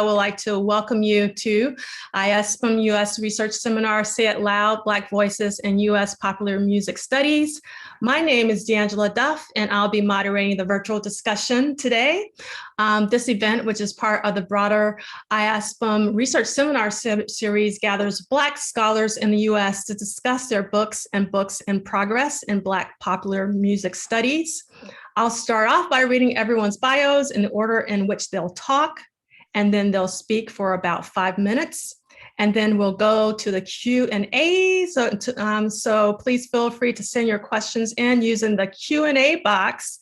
I would like to welcome you to IASPM-US Research Seminar, Say It Loud, Black Voices in U.S. Popular Music Studies. My name is D'Angela Duff, and I'll be moderating the virtual discussion today. This event, which is part of the broader IASPM Research Seminar series, gathers Black scholars in the U.S. to discuss their books and books in progress in Black popular music studies. I'll start off by reading everyone's bios in the order in which they'll talk, and then they'll speak for about 5 minutes. And then we'll go to the Q&A. So please feel free to send your questions in using the Q&A box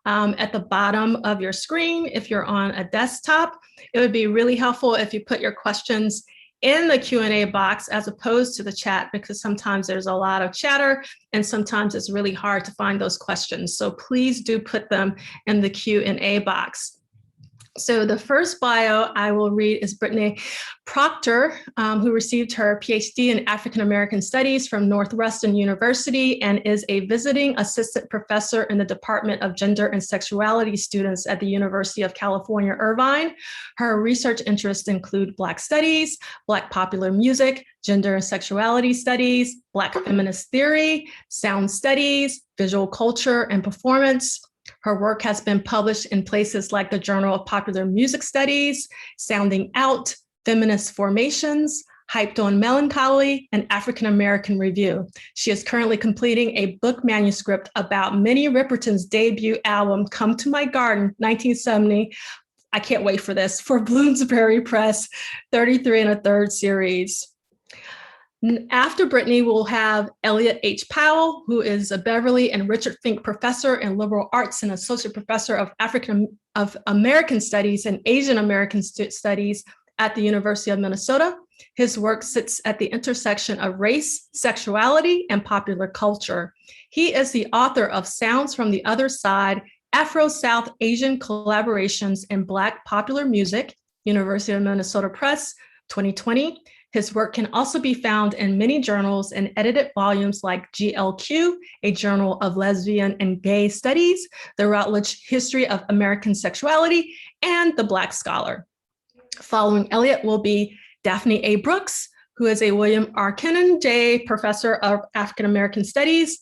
at the bottom of your screen. If you're on a desktop, it would be really helpful if you put your questions in the Q&A box as opposed to the chat, because sometimes there's a lot of chatter and sometimes it's really hard to find those questions. So please do put them in the Q&A box. So the first bio I will read is Britney Proctor, who received her PhD in African American Studies from Northwestern University and is a visiting assistant professor in the Department of Gender and Sexuality Students at the University of California, Irvine. Her research interests include Black studies, Black popular music, gender and sexuality studies, Black feminist theory, sound studies, visual culture and performance. Her work has been published in places like the Journal of Popular Music Studies, Sounding Out, Feminist Formations, Hyped on Melancholy, and African American Review. She is currently completing a book manuscript about Minnie Riperton's debut album, Come to My Garden, 1970. I can't wait for this, for Bloomsbury Press, 33 1/3 series. After Brittany, we'll have Elliott H Powell, who is a Beverly and Richard Fink Professor in Liberal Arts and Associate Professor of American Studies and Asian American Studies at the University of Minnesota. His work sits at the intersection of race, sexuality, and popular culture. He is the author of Sounds from the Other Side, Afro-South Asian Collaborations in Black Popular Music, University of Minnesota Press, 2020. His work can also be found in many journals and edited volumes like GLQ, a journal of lesbian and gay studies, the Routledge History of American Sexuality, and The Black Scholar. Following Elliott will be Daphne A. Brooks, who is a William R. Kennan J. Professor of African American Studies,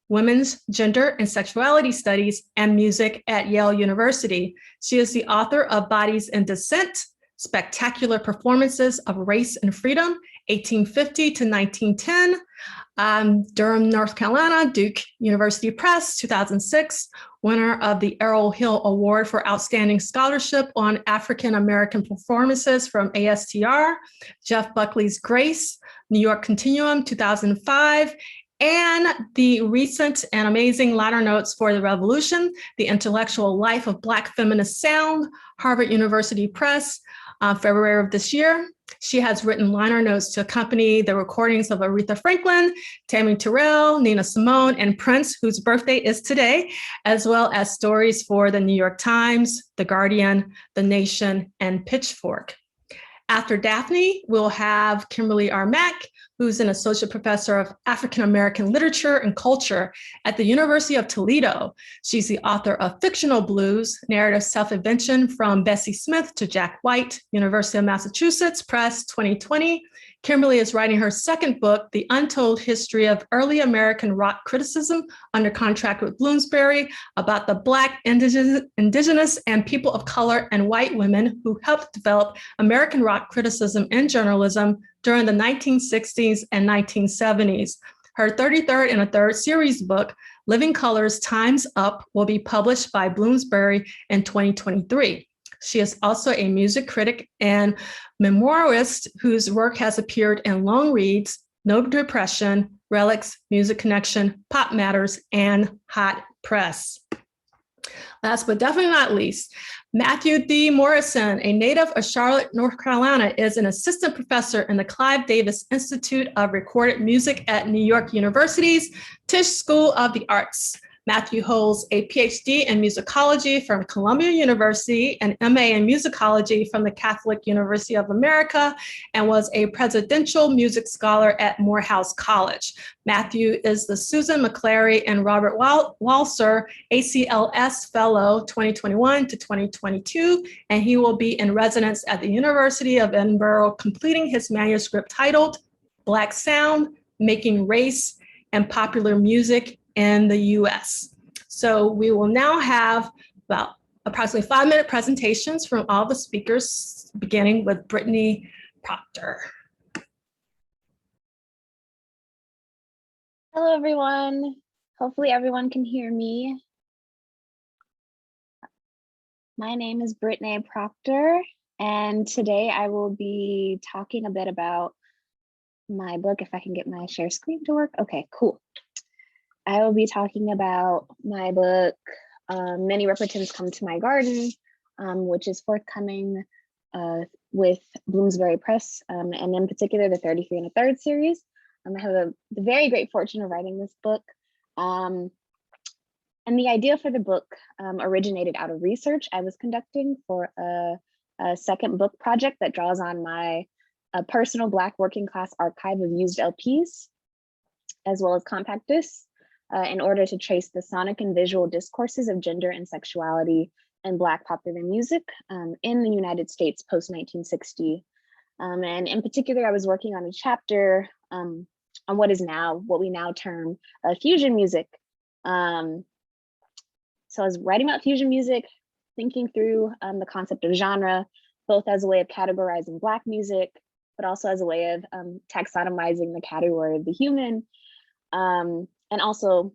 Women's, Gender, and Sexuality Studies, and Music at Yale University. She is the author of Bodies in Dissent, Spectacular Performances of Race and Freedom, 1850 to 1910, Durham, North Carolina, Duke University Press, 2006, winner of the Errol Hill Award for Outstanding Scholarship on African American Performances from ASTR, Jeff Buckley's Grace, New York Continuum, 2005, and the recent and amazing liner notes for the Revolution, The Intellectual Life of Black Feminist Sound, Harvard University Press, February of this year. She has written liner notes to accompany the recordings of Aretha Franklin, Tammy Terrell, Nina Simone, and Prince, whose birthday is today, as well as stories for the New York Times, The Guardian, The Nation, and Pitchfork. After Daphne, we'll have Kimberly R. Mack, who's an associate professor of African American literature and culture at the University of Toledo. She's the author of Fictional Blues, Narrative Self-Invention from Bessie Smith to Jack White, University of Massachusetts Press, 2020. Kimberly is writing her second book, The Untold History of Early American Rock Criticism, under contract with Bloomsbury, about the Black, Indigenous, and people of color and white women who helped develop American rock criticism and journalism during the 1960s and 1970s. Her 33rd and a third series book, Living Colors, Time's Up, will be published by Bloomsbury in 2023. She is also a music critic and memoirist whose work has appeared in Long Reads, No Depression, Relics, Music Connection, Pop Matters, and Hot Press. Last but definitely not least, Matthew D. Morrison, a native of Charlotte, North Carolina, is an assistant professor in the Clive Davis Institute of Recorded Music at New York University's Tisch School of the Arts. Matthew holds a PhD in musicology from Columbia University, an MA in musicology from the Catholic University of America, and was a presidential music scholar at Morehouse College. Matthew is the Susan McClary and Robert Walser ACLS Fellow 2021 to 2022, and he will be in residence at the University of Edinburgh, completing his manuscript titled Black Sound, Making Race and Popular Music in the US. So we will now have about approximately 5-minute presentations from all the speakers, beginning with Britney Proctor. Hello, everyone. Hopefully everyone can hear me. My name is Brittany Proctor, and today I will be talking a bit about my book, if I can get my share screen to work. Okay, cool. I will be talking about my book, Many Repritons Come to My Garden, which is forthcoming with Bloomsbury Press, and in particular, the 33 1/3 series. I have the very great fortune of writing this book. And the idea for the book originated out of research I was conducting for a second book project that draws on my personal Black working class archive of used LPs, as well as compact discs, in order to trace the sonic and visual discourses of gender and sexuality in Black popular music in the United States post-1960. And in particular, I was working on a chapter on what we now term fusion music. So I was writing about fusion music, thinking through the concept of genre, both as a way of categorizing Black music, but also as a way of taxonomizing the category of the human, and also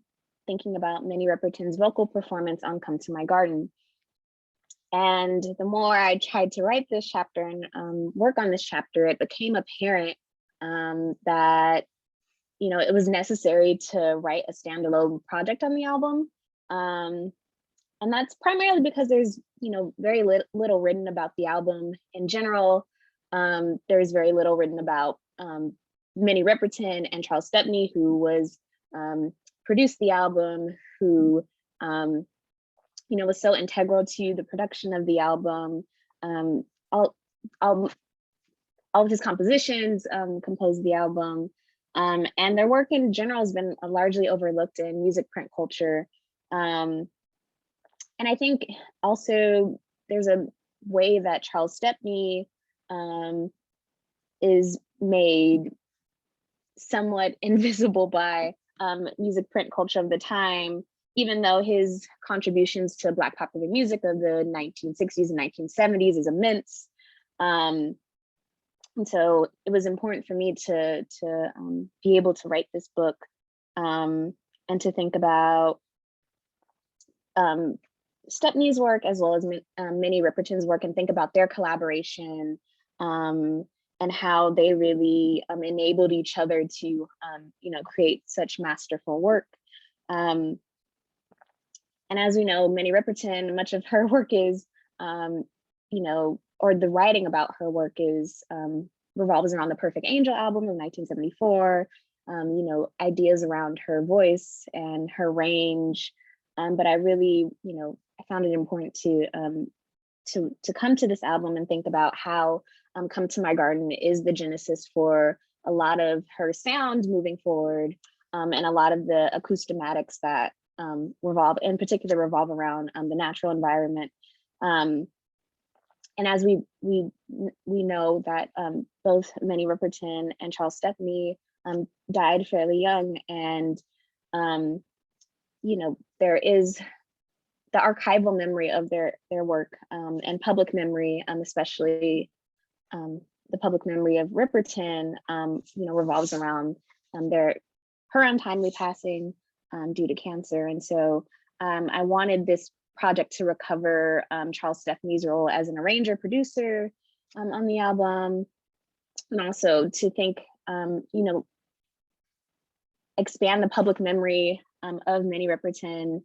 thinking about Many Repritons' vocal performance on Come to My Garden. And the more I tried to write this chapter and work on this chapter, it became apparent that it was necessary to write a standalone project on the album. And that's primarily because there's very little written about the album in general. There's very little written about Minnie Riperton and Charles Stepney, who produced the album, who was so integral to the production of the album. All of his compositions composed the album, and their work in general has been largely overlooked in music print culture. And I think also there's a way that Charles Stepney is made somewhat invisible by music print culture of the time, even though his contributions to Black popular music of the 1960s and 1970s is immense. And so it was important for me to be able to write this book and to think about Stepney's work as well as Minnie Riperton's work, and think about their collaboration and how they really enabled each other to create such masterful work. And as we know, Minnie Riperton, much of her work is, or the writing about her work is revolves around the Perfect Angel album of 1974. Ideas around her voice and her range. But I really, I found it important to come to this album and think about how Come to My Garden is the genesis for a lot of her sound moving forward, and a lot of the acoustomatics that revolve around the natural environment. And as we know that both Minnie Riperton and Charles Stepney died fairly young, and there is the archival memory of their work, and public memory, especially the public memory of Riperton, revolves around her untimely passing due to cancer. And so I wanted this project to recover Charles Stepney's role as an arranger producer on the album, and also to think, expand the public memory of Minnie Riperton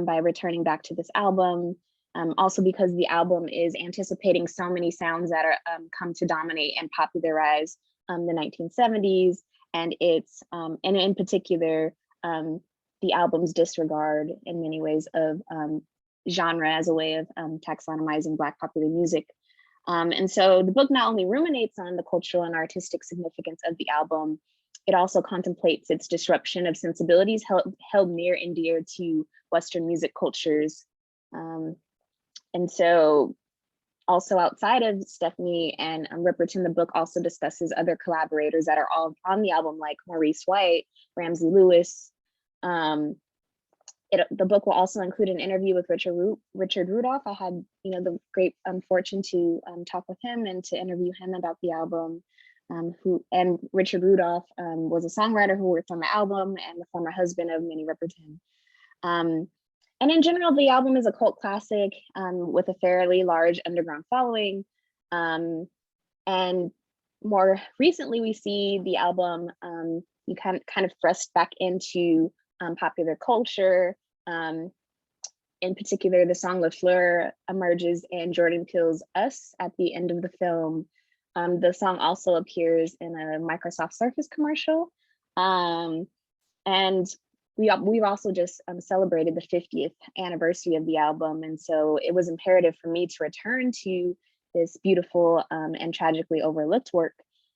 by returning back to this album. Also because the album is anticipating so many sounds that are come to dominate and popularize the 1970s, and it's and in particular the the album's disregard in many ways of genre as a way of taxonomizing Black popular music. And so the book not only ruminates on the cultural and artistic significance of the album, it also contemplates its disruption of sensibilities held near and dear to Western music cultures. And so also outside of Stephanie and Ripperton, the book also discusses other collaborators that are all on the album, like Maurice White, Ramsey Lewis. The book will also include an interview with Richard Rudolph. I had the great fortune to talk with him and to interview him about the album. And Richard Rudolph was a songwriter who worked on the album and the former husband of Minnie Riperton. And in general, the album is a cult classic with a fairly large underground following. And more recently, we see the album you kind of thrust back into popular culture. In particular, the song Le Fleur emerges in Jordan Peele's Us at the end of the film. The song also appears in a Microsoft Surface commercial. And we've also just celebrated the 50th anniversary of the album. And so it was imperative for me to return to this beautiful and tragically overlooked work,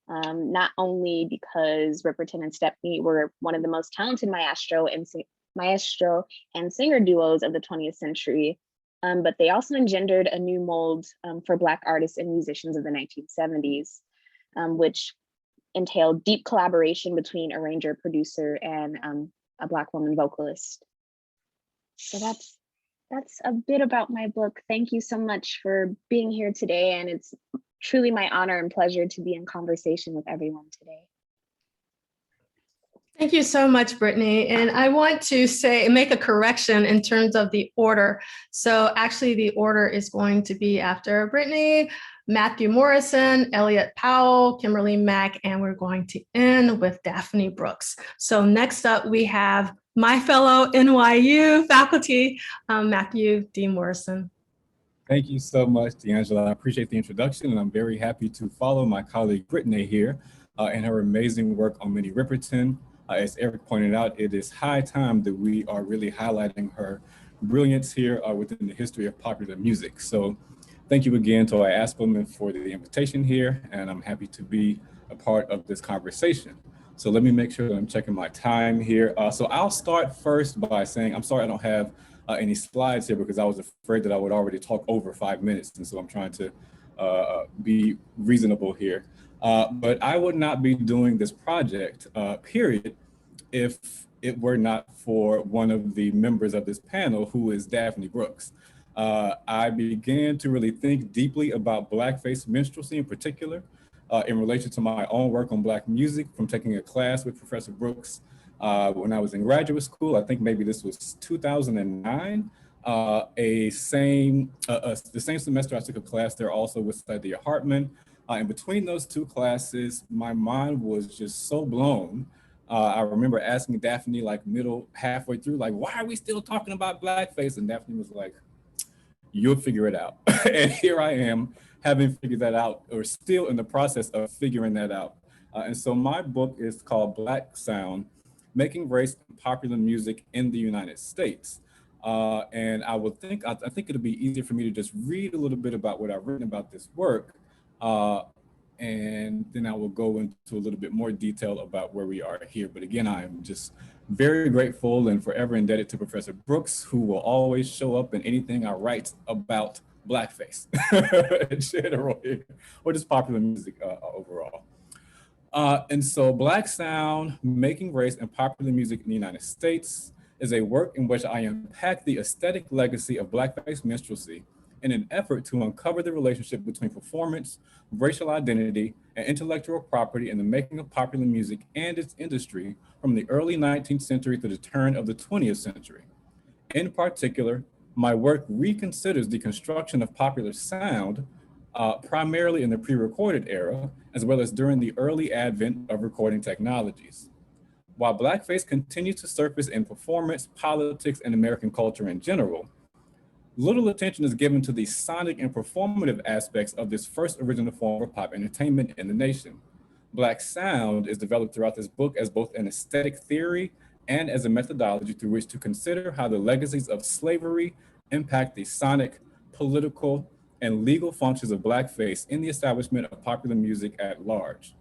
not only because Ripperton and Stepney were one of the most talented maestro and singer duos of the 20th century, but they also engendered a new mold for Black artists and musicians of the 1970s, which entailed deep collaboration between arranger, producer, and a Black woman vocalist. So that's a bit about my book. Thank you so much for being here today, and it's truly my honor and pleasure to be in conversation with everyone today. Thank you so much, Brittany. And I want to make a correction in terms of the order. So actually the order is going to be after Brittany, Matthew Morrison, Elliott Powell, Kimberly Mack, and we're going to end with Daphne Brooks. So next up we have my fellow NYU faculty, Matthew D Morrison. Thank you so much, D'Angela. I appreciate the introduction, and I'm very happy to follow my colleague Brittany here in her amazing work on Minnie Riperton. As Eric pointed out, it is high time that we are really highlighting her brilliance here within the history of popular music. So thank you again to IASPM for the invitation here, and I'm happy to be a part of this conversation. So let me make sure that I'm checking my time here. So I'll start first by saying, I'm sorry I don't have any slides here because I was afraid that I would already talk over 5 minutes. And so I'm trying to be reasonable here. But I would not be doing this project, period, if it were not for one of the members of this panel, who is Daphne Brooks. I began to really think deeply about Blackface minstrelsy in particular, in relation to my own work on Black music from taking a class with Professor Brooks when I was in graduate school. I think maybe this was 2009. The same semester I took a class there also with Sadia Hartman. And between those two classes, my mind was just so blown. I remember asking Daphne like halfway through, like, why are we still talking about Blackface? And Daphne was like, you'll figure it out. And here I am, having figured that out, or still in the process of figuring that out. And so my book is called Black Sound, Making Race and Popular Music in the United States. And I think it'll be easier for me to just read a little bit about what I've written about this work. And then I will go into a little bit more detail about where we are here. But again, I am just very grateful and forever indebted to Professor Brooks, who will always show up in anything I write about Blackface in general, or just popular music overall. And so Black Sound, Making Race and Popular Music in the United States is a work in which I unpack the aesthetic legacy of Blackface minstrelsy in an effort to uncover the relationship between performance, racial identity, and intellectual property in the making of popular music and its industry from the early 19th century to the turn of the 20th century. In particular, my work reconsiders the construction of popular sound, primarily in the pre-recorded era, as well as during the early advent of recording technologies. While Blackface continues to surface in performance, politics, and American culture in general, little attention is given to the sonic and performative aspects of this first original form of pop entertainment in the nation. Black sound is developed throughout this book as both an aesthetic theory and as a methodology through which to consider how the legacies of slavery impact the sonic, political, and legal functions of blackface in the establishment of popular music at large.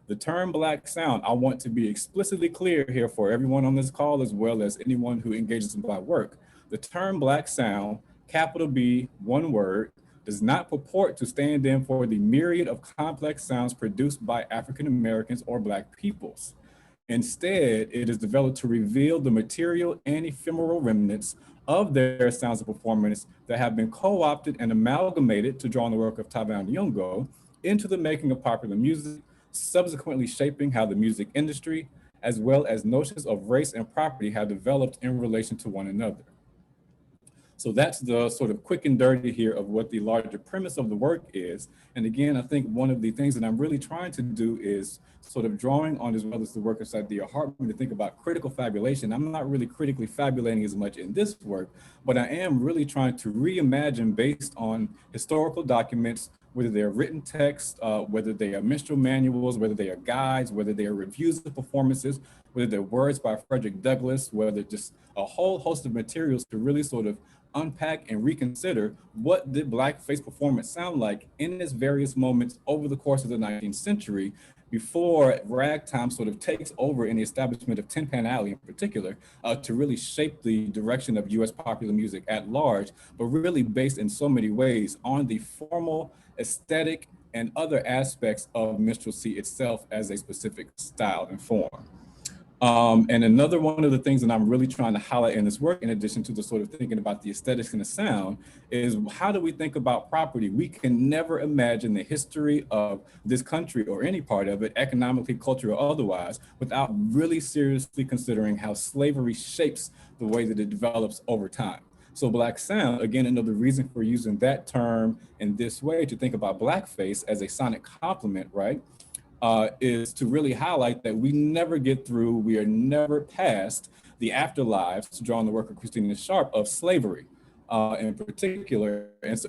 The term Black sound, I want to be explicitly clear here for everyone on this call, as well as anyone who engages in Black work. The term Black sound, capital B, one word, does not purport to stand in for the myriad of complex sounds produced by African Americans or Black peoples. Instead, it is developed to reveal the material and ephemeral remnants of their sounds of performance that have been co-opted and amalgamated to draw on the work of Taban Nyong'o into the making of popular music, subsequently shaping how the music industry, as well as notions of race and property, have developed in relation to one another. So that's the sort of quick and dirty here of what the larger premise of the work is. And again, I think one of the things that I'm really trying to do is sort of drawing on, as well as the work of Saidiya Hartman, to think about critical fabulation. I'm not really critically fabulating as much in this work, but I am really trying to reimagine based on historical documents, whether they're written text, whether they are minstrel manuals, whether they are guides, whether they are reviews of performances, whether they're words by Frederick Douglass, whether just a whole host of materials to really sort of unpack and reconsider what did blackface performance sound like in its various moments over the course of the 19th century before ragtime sort of takes over in the establishment of Tin Pan Alley in particular, to really shape the direction of US popular music at large, but really based in so many ways on the formal, aesthetic, and other aspects of minstrelsy itself as a specific style and form. And another one of the things that I'm really trying to highlight in this work, in addition to the sort of thinking about the aesthetics and the sound, is how do we think about property? We can never imagine the history of this country or any part of it, economically, culturally, or otherwise, without really seriously considering how slavery shapes the way that it develops over time. So Black sound, again, another reason for using that term in this way to think about blackface as a sonic complement, right? Is to really highlight that we never get through, we are never past the afterlives, to draw on the work of Christina Sharp, of slavery in particular,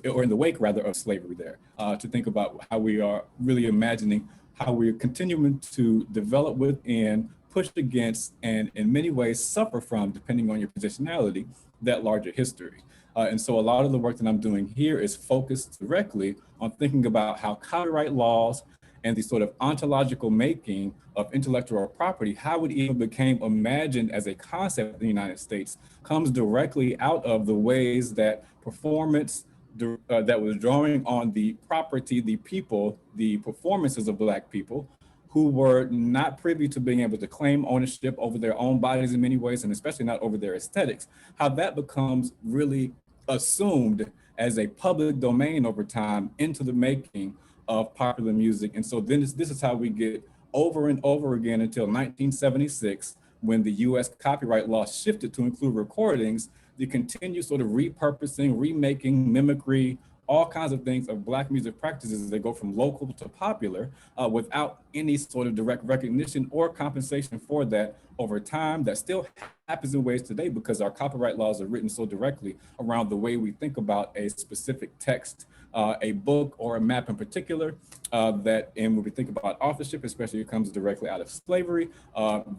or in the wake rather of slavery there, to think about how we are really imagining how we're continuing to develop within, push against, and in many ways suffer from, depending on your positionality, that larger history. And so a lot of the work that I'm doing here is focused directly on thinking about how copyright laws and the sort of ontological making of intellectual property, how it even became imagined as a concept in the United States, comes directly out of the ways that performance that was drawing on the property, the people, the performances of Black people, who were not privy to being able to claim ownership over their own bodies in many ways, and especially not over their aesthetics, how that becomes really assumed as a public domain over time into the making of popular music. And so then this is how we get over and over again until 1976, when the US copyright law shifted to include recordings, the continued sort of repurposing, remaking, mimicry, all kinds of things of Black music practices that go from local to popular without any sort of direct recognition or compensation for that over time. That still happens in ways today because our copyright laws are written so directly around the way we think about a specific text, a book or a map in particular, and when we think about authorship, especially it comes directly out of slavery,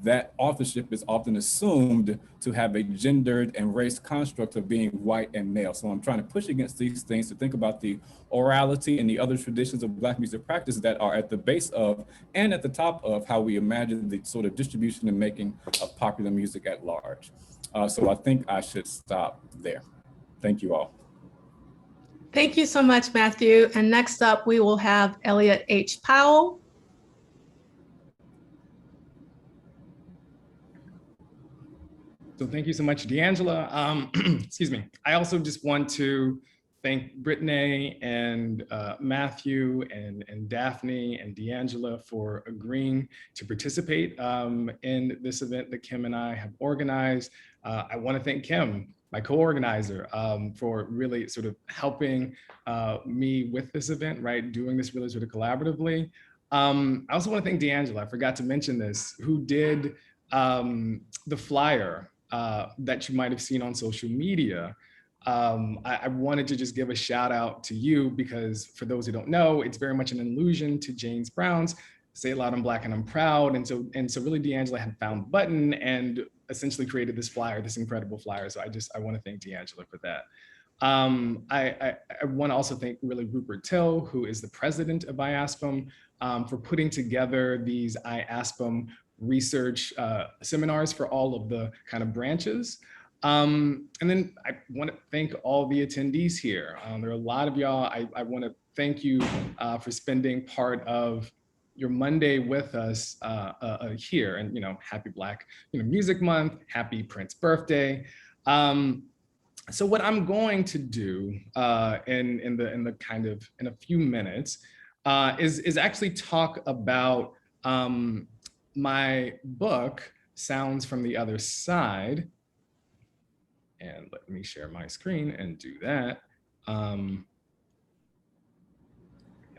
that authorship is often assumed to have a gendered and race construct of being white and male. So I'm trying to push against these things to think about the orality and the other traditions of Black music practice that are at the base of and at the top of how we imagine the sort of distribution and making of popular music at large. So I think I should stop there. Thank you all. Thank you so much, Matthew. And next up, we will have Elliott H Powell. So thank you so much, D'Angela. Excuse me. I also just want to thank Brittnay and Matthew and Daphne and D'Angela for agreeing to participate in this event that Kim and I have organized. I want to thank Kim, my co-organizer, for really sort of helping me with this event, right? Doing this really sort of collaboratively. I also want to thank D'Angela, I forgot to mention this, who did the flyer that you might have seen on social media. I wanted to just give a shout out to you because for those who don't know, it's very much an allusion to James Brown's Say It Loud, I'm Black and I'm Proud. And so really D'Angela had found the button and essentially created this flyer, this incredible flyer. So I want to thank D'Angela for that. I want to also thank really Rupert Till, who is the president of IASPM, for putting together these IASPM research seminars for all of the kind of branches. And then I want to thank all the attendees here. There are a lot of y'all. I want to thank you for spending part of your Monday with us here. And, happy Black Music Month, happy Prince birthday. So what I'm going to do in a few minutes is actually talk about my book, Sounds from the Other Side. And let me share my screen and do that. Can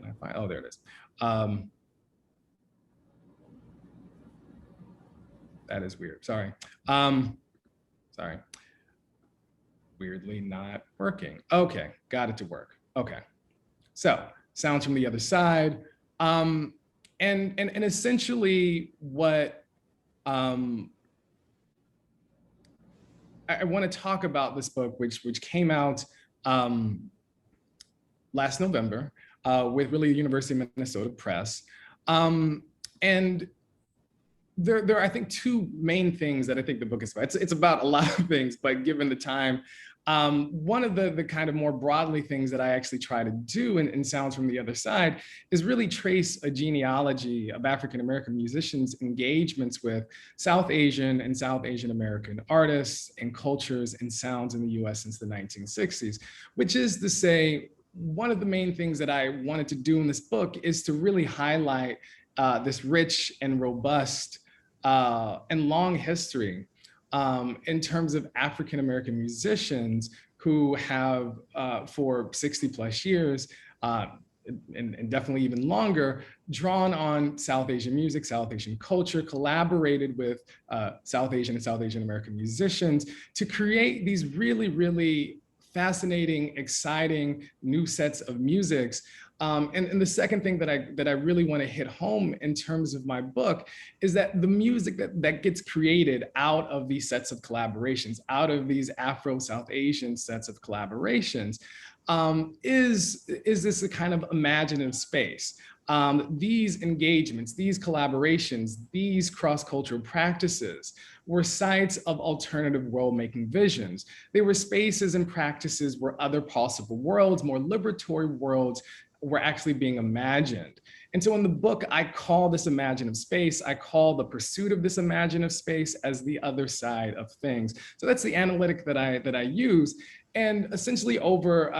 I find, oh, there it is. That is weird, sorry. Sorry. Weirdly not working. Okay, got it to work. Okay, so Sounds from the Other Side. And essentially what I want to talk about this book, which came out last November with really the University of Minnesota Press. And there are, I think, two main things that I think the book is about. It's about a lot of things, but given the time, one of the kind of more broadly things that I actually try to do in Sounds from the Other Side is really trace a genealogy of African-American musicians' engagements with South Asian and South Asian American artists and cultures and sounds in the US since the 1960s, which is to say, one of the main things that I wanted to do in this book is to really highlight this rich and robust and long history in terms of African-American musicians who have for 60 plus years, and definitely even longer, drawn on South Asian music, South Asian culture, collaborated with South Asian and South Asian American musicians to create these really, really fascinating, exciting new sets of musics. And the second thing that I really want to hit home in terms of my book is that the music that gets created out of these sets of collaborations, out of these Afro-South Asian sets of collaborations, is this a kind of imaginative space. These engagements, these collaborations, these cross-cultural practices were sites of alternative world-making visions. They were spaces and practices where other possible worlds, more liberatory worlds, were actually being imagined. And so in the book, I call this imaginative space, I call the pursuit of this imaginative space as the other side of things. So that's the analytic that I use. And essentially over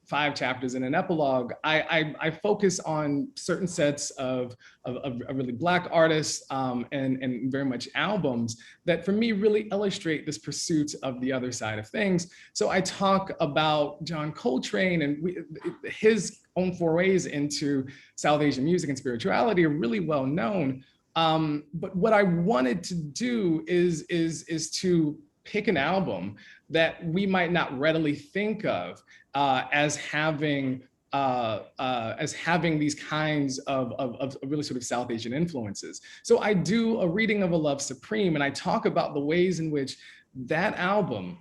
5 chapters in an epilogue, I focus on certain sets of really Black artists and very much albums that for me really illustrate this pursuit of the other side of things. So I talk about John Coltrane and his own forays into South Asian music and spirituality are really well known. But what I wanted to do is to pick an album that we might not readily think of as having these kinds of really sort of South Asian influences. So I do a reading of A Love Supreme, and I talk about the ways in which that album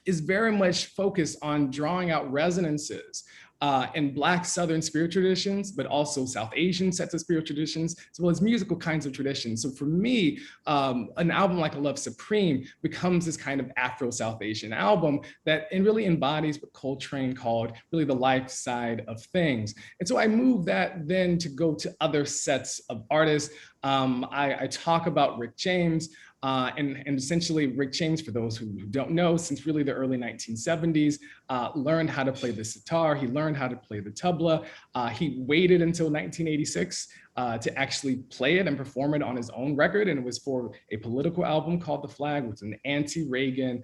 is very much focused on drawing out resonances in Black Southern spiritual traditions, but also South Asian sets of spiritual traditions, as well as musical kinds of traditions. So for me, an album like A Love Supreme becomes this kind of Afro-South Asian album that really embodies what Coltrane called really the life side of things. And so I move that then to go to other sets of artists. I talk about Rick James, and essentially Rick James, for those who don't know, since really the early 1970s, learned how to play the sitar, he learned how to play the tabla. He waited until 1986 to actually play it and perform it on his own record, and it was for a political album called The Flag, which is an anti-Reagan,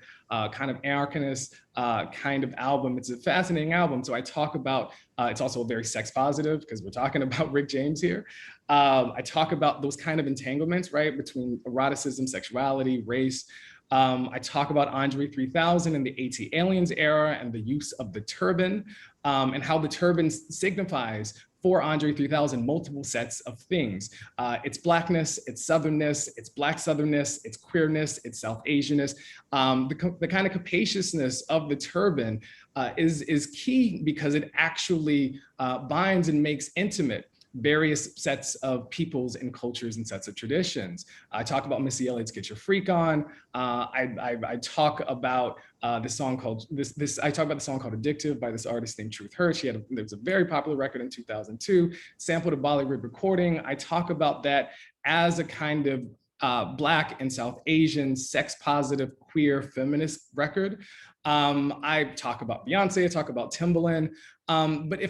kind of anarchist kind of album. It's a fascinating album. So I talk about, it's also very sex positive because we're talking about Rick James here. I talk about those kind of entanglements, right, between eroticism, sexuality, race. I talk about Andre 3000 and the AT Aliens era and the use of the turban, and how the turban signifies for Andre 3000 multiple sets of things. It's Blackness, it's Southernness, it's Black Southernness, it's queerness, it's South Asianness. The kind of capaciousness of the turban is key because it actually binds and makes intimate various sets of peoples and cultures and sets of traditions. I talk about Missy Elliott's "Get Your Freak On." I talk about the song called I talk about the song called "Addictive" by this artist named Truth Hurts. There was a very popular record in 2002, sampled a Bollywood recording. I talk about that as a kind of Black and South Asian sex positive queer feminist record. I talk about Beyonce, I talk about Timbaland. But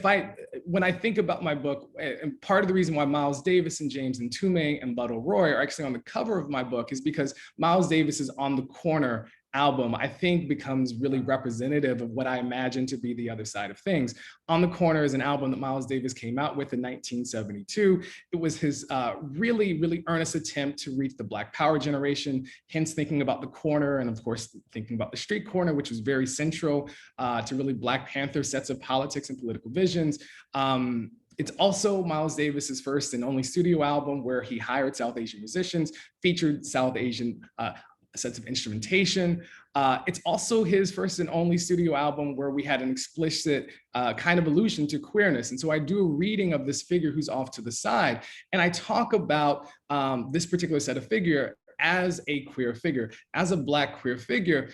when I think about my book, and part of the reason why Miles Davis and James Ntume and Bud O'Roy are actually on the cover of my book is because Miles Davis is on the corner album, I think becomes really representative of what I imagine to be the other side of things. On the Corner is an album that Miles Davis came out with in 1972. It was his really, really earnest attempt to reach the Black Power generation, hence thinking about the corner and of course, thinking about the street corner, which was very central to really Black Panther sets of politics and political visions. It's also Miles Davis's first and only studio album where he hired South Asian musicians, featured South Asian sets of instrumentation. It's also his first and only studio album where we had an explicit kind of allusion to queerness. And so I do a reading of this figure who's off to the side, and I talk about this particular set of figure as a queer figure, as a Black queer figure,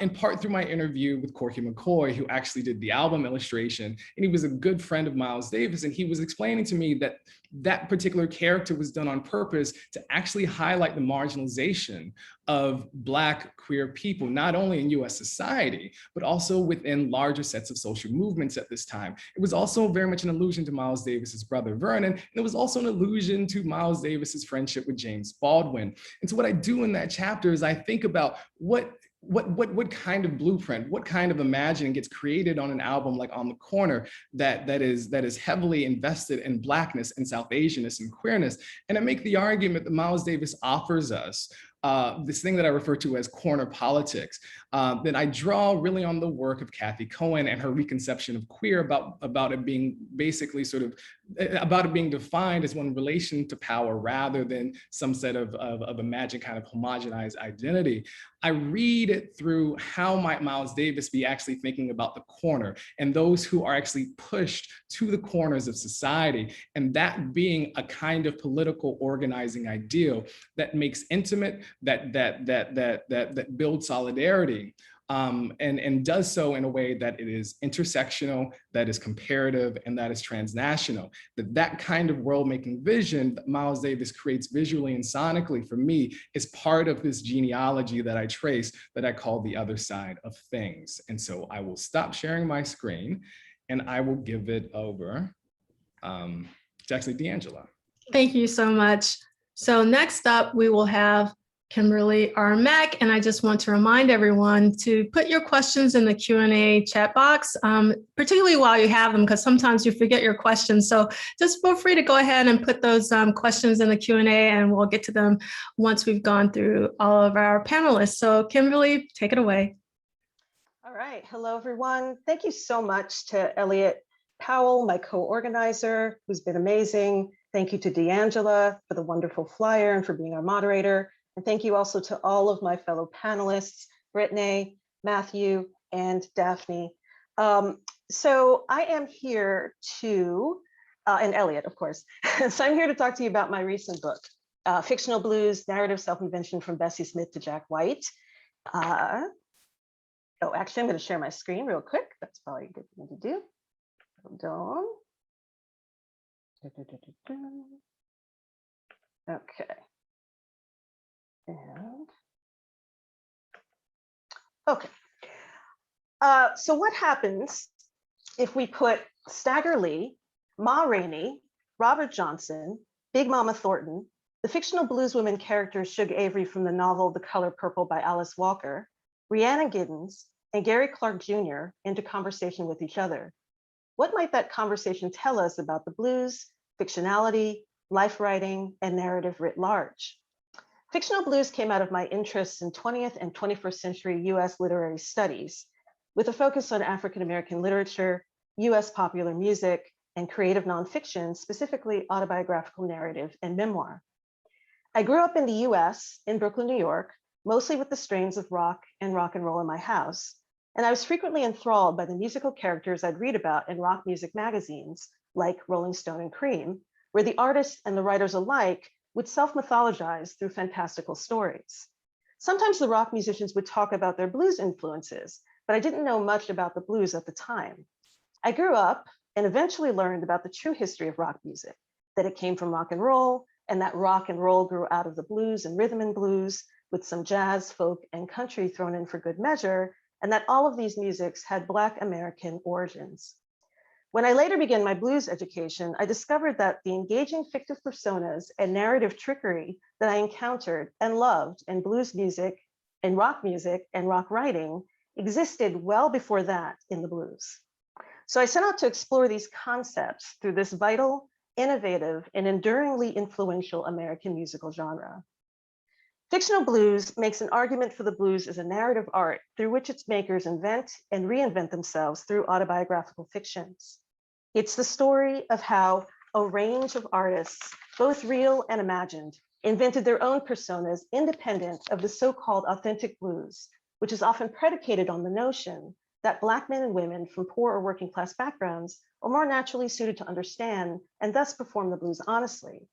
in part through my interview with Corky McCoy, who actually did the album illustration. And he was a good friend of Miles Davis. And he was explaining to me that that particular character was done on purpose to actually highlight the marginalization of Black queer people, not only in US society, but also within larger sets of social movements at this time. It was also very much an allusion to Miles Davis's brother, Vernon, and it was also an allusion to Miles Davis's friendship with James Baldwin. And so what I do in that chapter is I think about what kind of blueprint, what kind of imagining gets created on an album like On the Corner that is heavily invested in Blackness and South Asianness and queerness. And I make the argument that Miles Davis offers us this thing that I refer to as corner politics, that I draw really on the work of Kathy Cohen and her reconception of queer about it being basically about it being defined as one in relation to power rather than some set of imagined kind of homogenized identity. I read it through how might Miles Davis be actually thinking about the corner and those who are actually pushed to the corners of society, and that being a kind of political organizing ideal that makes intimate, that builds solidarity, and does so in a way that it is intersectional, that is comparative, and that is transnational. That kind of world-making vision that Miles Davis creates visually and sonically for me is part of this genealogy that I trace that I call the other side of things. And so I will stop sharing my screen and I will give it over to actually D'Angela. Thank you so much. So next up, we will have Kimberly R. Mack, and I just want to remind everyone to put your questions in the Q&A chat box, particularly while you have them, because sometimes you forget your questions. So just feel free to go ahead and put those questions in the Q&A, and we'll get to them once we've gone through all of our panelists. So Kimberly, take it away. All right. Hello, everyone. Thank you so much to Elliott Powell, my co-organizer, who's been amazing. Thank you to D'Angela for the wonderful flyer and for being our moderator. And thank you also to all of my fellow panelists, Brittnay, Matthew, and Daphne. So I am here to, and Elliott, of course. So I'm here to talk to you about my recent book, Fictional Blues, Narrative Self-Invention from Bessie Smith to Jack White. Oh, actually, I'm going to share my screen real quick. That's probably a good thing to do. Hold on. Okay. And okay. So what happens if we put Stagger Lee, Ma Rainey, Robert Johnson, Big Mama Thornton, the fictional blueswoman character Suge Avery from the novel The Color Purple by Alice Walker, Rhiannon Giddens, and Gary Clark Jr. into conversation with each other? What might that conversation tell us about the blues, fictionality, life writing, and narrative writ large? Fictional blues came out of my interests in 20th and 21st century US literary studies, with a focus on African-American literature, US popular music, and creative nonfiction, specifically autobiographical narrative and memoir. I grew up in the US, in Brooklyn, New York, mostly with the strains of rock and roll in my house. And I was frequently enthralled by the musical characters I'd read about in rock music magazines, like Rolling Stone and Cream, where the artists and the writers alike would self-mythologize through fantastical stories. Sometimes the rock musicians would talk about their blues influences, but I didn't know much about the blues at the time. I grew up and eventually learned about the true history of rock music, that it came from rock and roll, and that rock and roll grew out of the blues and rhythm and blues, with some jazz, folk, and country thrown in for good measure, and that all of these musics had Black American origins. When I later began my blues education, I discovered that the engaging fictive personas and narrative trickery that I encountered and loved in blues music, in rock music, and rock writing existed well before that in the blues. So I set out to explore these concepts through this vital, innovative, and enduringly influential American musical genre. Fictional blues makes an argument for the blues as a narrative art through which its makers invent and reinvent themselves through autobiographical fictions. It's the story of how a range of artists, both real and imagined, invented their own personas independent of the so-called authentic blues, which is often predicated on the notion that Black men and women from poor or working class backgrounds are more naturally suited to understand and thus perform the blues honestly.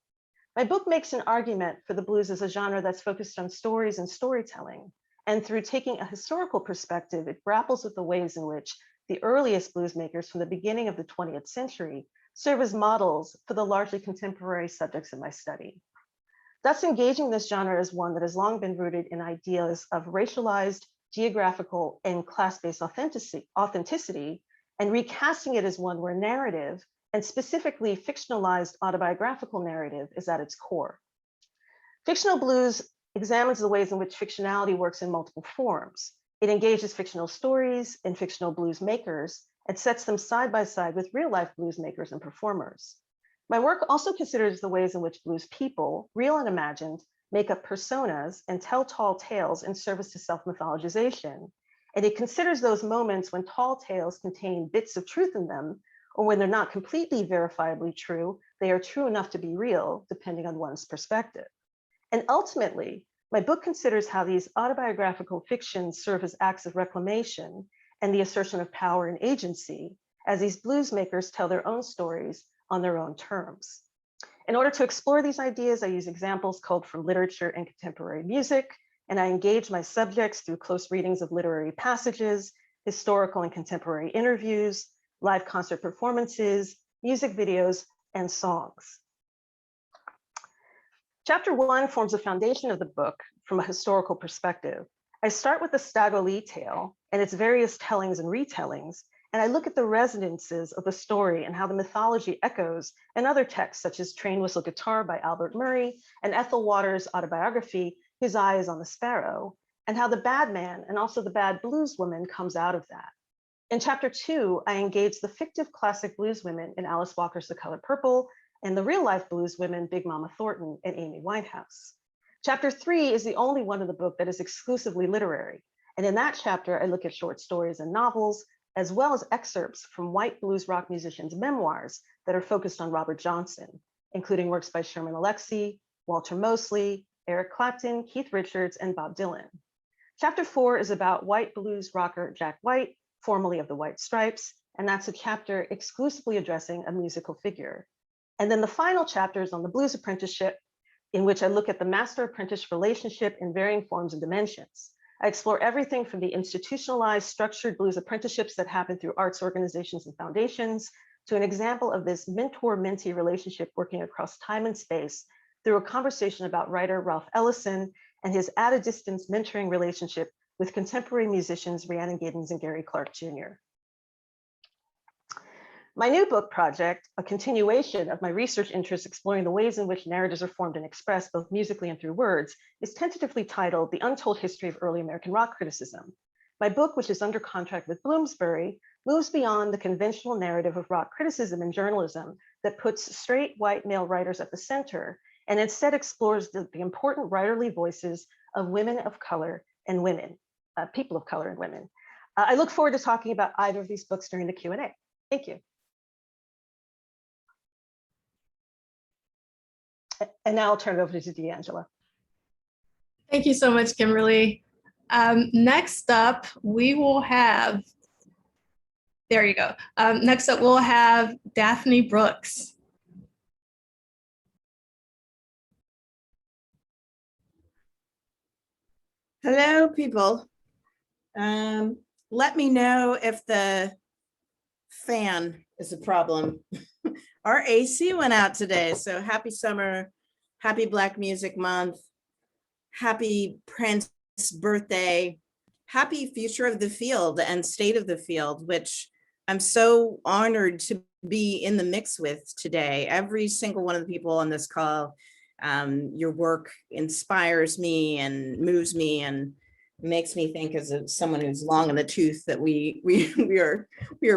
My book makes an argument for the blues as a genre that's focused on stories and storytelling. And through taking a historical perspective, it grapples with the ways in which the earliest blues makers from the beginning of the 20th century serve as models for the largely contemporary subjects in my study. Thus, engaging this genre is one that has long been rooted in ideas of racialized, geographical, and class-based authenticity, and recasting it as one where narrative, and specifically fictionalized autobiographical narrative, is at its core. Fictional blues examines the ways in which fictionality works in multiple forms. It engages fictional stories and fictional blues makers and sets them side by side with real life blues makers and performers. My work also considers the ways in which blues people, real and imagined, make up personas and tell tall tales in service to self-mythologization. And it considers those moments when tall tales contain bits of truth in them, or when they're not completely verifiably true, they are true enough to be real, depending on one's perspective. And ultimately, my book considers how these autobiographical fictions serve as acts of reclamation and the assertion of power and agency, as these blues makers tell their own stories on their own terms. In order to explore these ideas, I use examples culled from literature and contemporary music, and I engage my subjects through close readings of literary passages, historical and contemporary interviews, live concert performances, music videos, and songs. Chapter 1 forms the foundation of the book from a historical perspective. I start with the Stago Lee tale and its various tellings and retellings, and I look at the resonances of the story and how the mythology echoes in other texts, such as Train Whistle Guitar by Albert Murray and Ethel Waters' autobiography, His Eye is on the Sparrow, and how the bad man and also the bad blues woman comes out of that. In chapter 2, I engage the fictive classic blues women in Alice Walker's The Color Purple and the real life blues women, Big Mama Thornton and Amy Winehouse. Chapter 3 is the only one in the book that is exclusively literary. And in that chapter, I look at short stories and novels, as well as excerpts from white blues rock musicians' memoirs that are focused on Robert Johnson, including works by Sherman Alexie, Walter Mosley, Eric Clapton, Keith Richards, and Bob Dylan. Chapter 4 is about white blues rocker Jack White, formerly of the White Stripes, and that's a chapter exclusively addressing a musical figure. And then the final chapter is on the blues apprenticeship, in which I look at the master-apprentice relationship in varying forms and dimensions. I explore everything from the institutionalized, structured blues apprenticeships that happen through arts organizations and foundations, to an example of this mentor-mentee relationship working across time and space through a conversation about writer Ralph Ellison and his at-a-distance mentoring relationship with contemporary musicians Rhiannon Giddens and Gary Clark Jr. My new book project, a continuation of my research interests exploring the ways in which narratives are formed and expressed both musically and through words, is tentatively titled The Untold History of Early American Rock Criticism. My book, which is under contract with Bloomsbury, moves beyond the conventional narrative of rock criticism and journalism that puts straight white male writers at the center, and instead explores the important writerly voices of women of color and women, people of color and women. I look forward to talking about either of these books during the Q&A. Thank you. And now I'll turn it over to D'Angela. Thank you so much, Kimberly. Next up, we will have, there you go. Next up, we'll have Daphne Brooks. Hello, people. Let me know if the fan is a problem. Our AC went out today, so happy summer, happy Black Music Month, happy Prince birthday, happy future of the field and state of the field, which I'm so honored to be in the mix with today. Every single one of the people on this call, your work inspires me and moves me and makes me think as someone who's long in the tooth that we are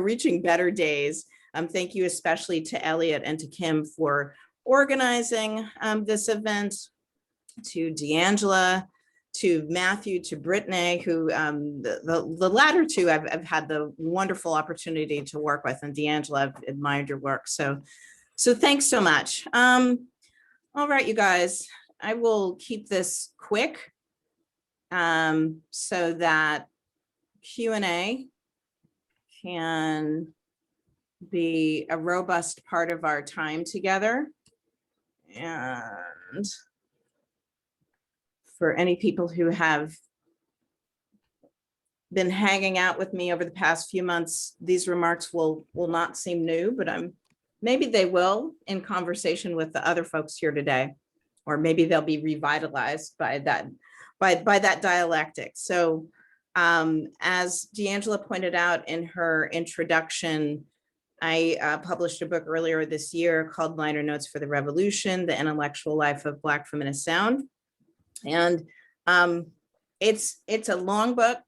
reaching better days. Thank you especially to Elliott and to Kim for organizing this event, to D'Angela, to Matthew, to Brittnay, who the latter two I've had the wonderful opportunity to work with, and D'Angela, I've admired your work. So thanks so much. All right, you guys, I will keep this quick so that Q&A can be a robust part of our time together. And for any people who have been hanging out with me over the past few months, these remarks will not seem new, but maybe they will in conversation with the other folks here today, or maybe they'll be revitalized by that dialectic. So as D'Angela pointed out in her introduction, I published a book earlier this year called Liner Notes for the Revolution, The Intellectual Life of Black Feminist Sound. And it's a long book.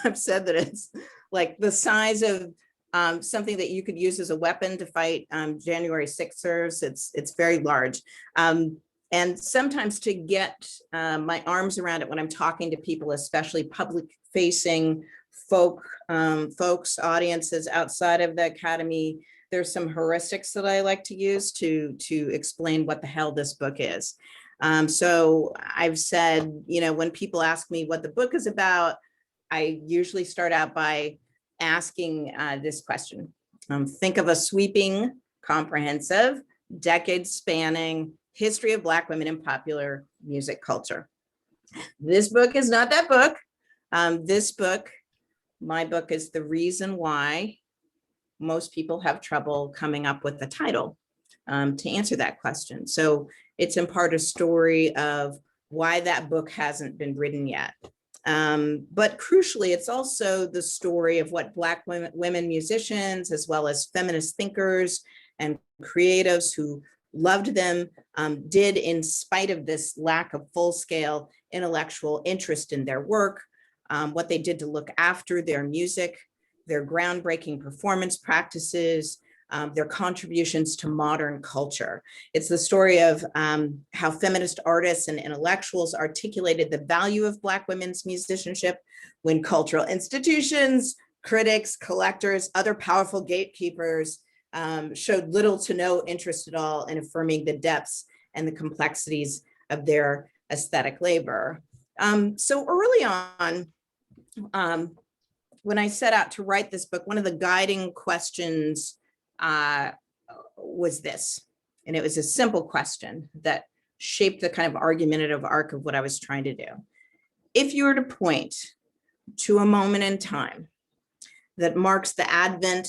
I've said that it's like the size of something that you could use as a weapon to fight January 6ers. It's very large. And sometimes to get my arms around it when I'm talking to people, especially public facing folks, audiences outside of the academy, there's some heuristics that I like to use to explain what the hell this book is. So I've said, when people ask me what the book is about, I usually start out by asking this question. Think of a sweeping, comprehensive, decade-spanning history of Black women in popular music culture. This book is not that book. My book is the reason why most people have trouble coming up with the title to answer that question. So it's in part a story of why that book hasn't been written yet. But crucially, it's also the story of what Black women musicians, as well as feminist thinkers and creatives who loved them, did in spite of this lack of full-scale intellectual interest in their work, what they did to look after their music, their groundbreaking performance practices, their contributions to modern culture. It's the story of how feminist artists and intellectuals articulated the value of Black women's musicianship when cultural institutions, critics, collectors, other powerful gatekeepers showed little to no interest at all in affirming the depths and the complexities of their aesthetic labor. So early on, when I set out to write this book, one of the guiding questions was this, and it was a simple question that shaped the kind of argumentative arc of what I was trying to do. If you were to point to a moment in time that marks the advent,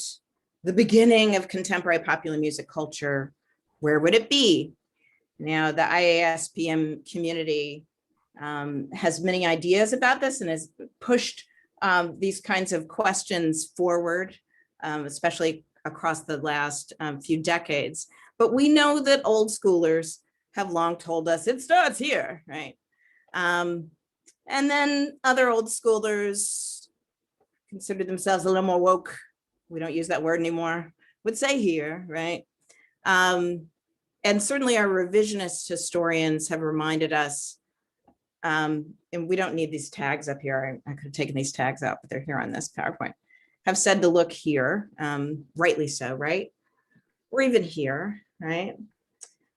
the beginning of contemporary popular music culture, where would it be? Now, the IASPM community has many ideas about this and has pushed these kinds of questions forward, especially across the last few decades. But we know that old schoolers have long told us it starts here, right? And then other old schoolers consider themselves a little more woke. We don't use that word anymore, would say here, right? And certainly our revisionist historians have reminded us, and we don't need these tags up here. I could have taken these tags out, but they're here on this PowerPoint. Have said to look here, rightly so, right? Or even here, right?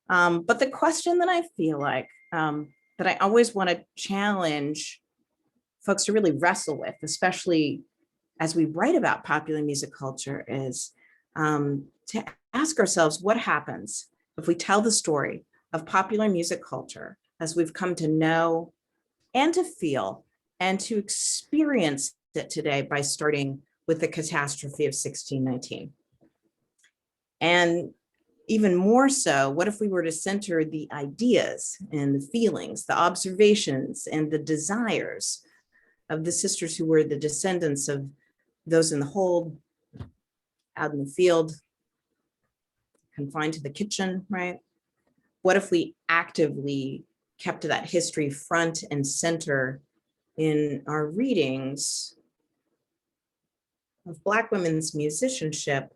But the question that I feel like that I always want to challenge folks to really wrestle with, especially as we write about popular music culture, is to ask ourselves what happens if we tell the story of popular music culture as we've come to know and to feel and to experience it today by starting with the catastrophe of 1619. And even more so, what if we were to center the ideas and the feelings, the observations and the desires of the sisters who were the descendants of those in the hold, out in the field, confined to the kitchen, right? What if we actively kept that history front and center in our readings of Black women's musicianship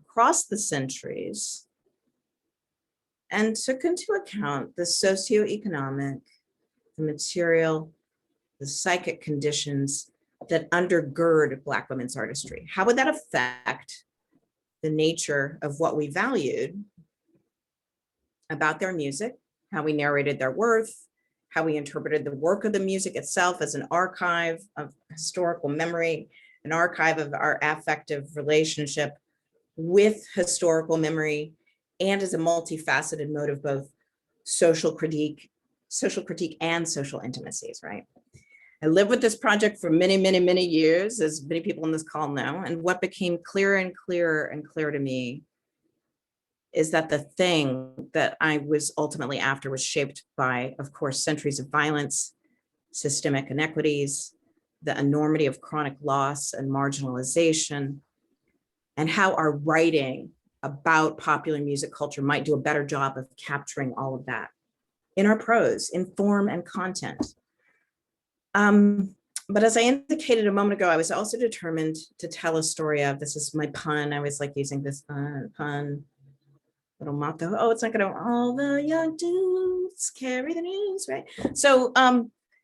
across the centuries and took into account the socioeconomic, the material, the psychic conditions that undergird Black women's artistry? How would that affect the nature of what we valued about their music, how we narrated their worth, how we interpreted the work of the music itself as an archive of historical memory, an archive of our affective relationship with historical memory, and as a multifaceted mode of both social critique and social intimacies, right? I lived with this project for many, many, many years, as many people on this call know, and what became clearer and clearer and clearer to me is that the thing that I was ultimately after was shaped by, of course, centuries of violence, systemic inequities, the enormity of chronic loss and marginalization, and how our writing about popular music culture might do a better job of capturing all of that in our prose, in form and content. But as I indicated a moment ago, I was also determined to tell a story of, this is my pun, I always like using this pun, little motto, oh, it's not gonna, all the young dudes carry the news, right? So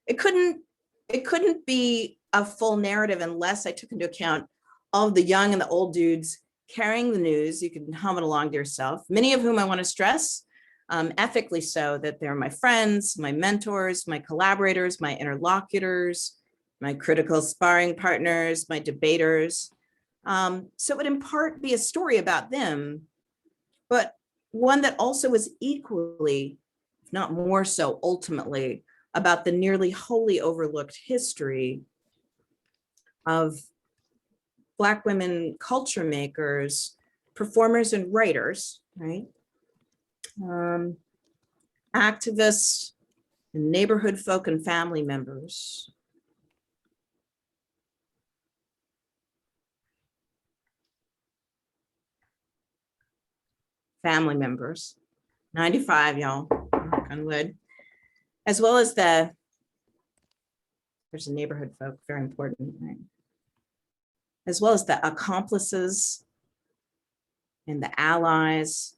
it couldn't be a full narrative unless I took into account all of the young and the old dudes carrying the news. You can hum it along to yourself, many of whom I want to stress, ethically so, that they're my friends, my mentors, my collaborators, my interlocutors, my critical sparring partners, my debaters. So it would in part be a story about them, but one that also was equally, if not more so, ultimately about the nearly wholly overlooked history of Black women culture makers, performers and writers, right? Activists, and neighborhood folk and family members. Family members, 95, y'all, knock on wood, as well as there's a neighborhood folk, very important, right? As well as the accomplices and the allies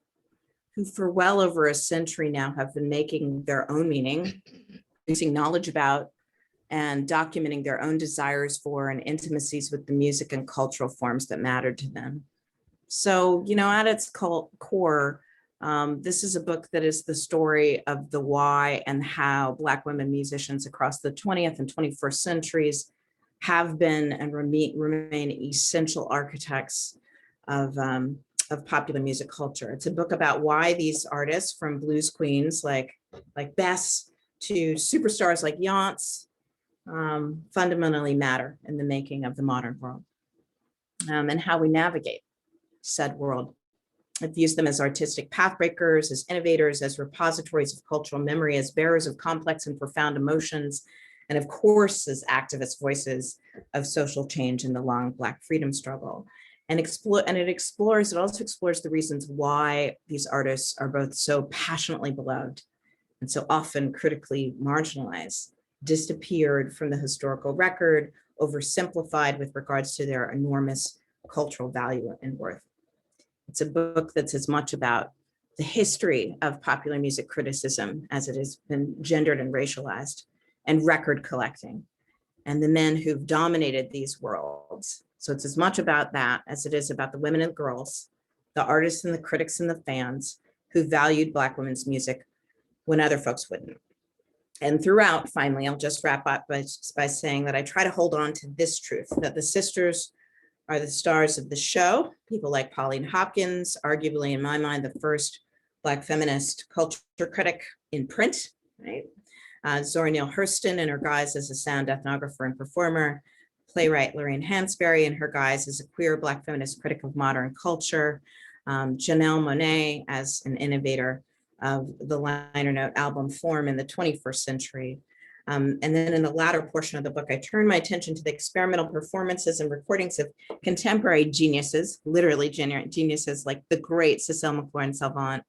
who for well over a century now have been making their own meaning, using knowledge about and documenting their own desires for and intimacies with the music and cultural forms that mattered to them. So, you know, at its core, this is a book that is the story of the why and how Black women musicians across the 20th and 21st centuries have been and remain essential architects of popular music culture. It's a book about why these artists, from blues queens like Bess to superstars like Yance, fundamentally matter in the making of the modern world, and how we navigate said world. It views them as artistic pathbreakers, as innovators, as repositories of cultural memory, as bearers of complex and profound emotions, and of course, as activist voices of social change in the long Black freedom struggle. And it also explores the reasons why these artists are both so passionately beloved and so often critically marginalized, disappeared from the historical record, oversimplified with regards to their enormous cultural value and worth. It's a book that's as much about the history of popular music criticism as it has been gendered and racialized, and record collecting, and the men who've dominated these worlds. So it's as much about that as it is about the women and girls, the artists and the critics and the fans who valued Black women's music when other folks wouldn't. And throughout, finally, I'll just wrap up by saying that I try to hold on to this truth, that the sisters are the stars of the show. People like Pauline Hopkins, arguably in my mind, the first Black feminist culture critic in print, right? Zora Neale Hurston in her guise as a sound ethnographer and performer, playwright Lorraine Hansberry in her guise as a queer Black feminist critic of modern culture, Janelle Monáe as an innovator of the liner note album form in the 21st century. And then in the latter portion of the book, I turn my attention to the experimental performances and recordings of contemporary geniuses, literally geniuses like the great Cecile McLaurin-Salvant,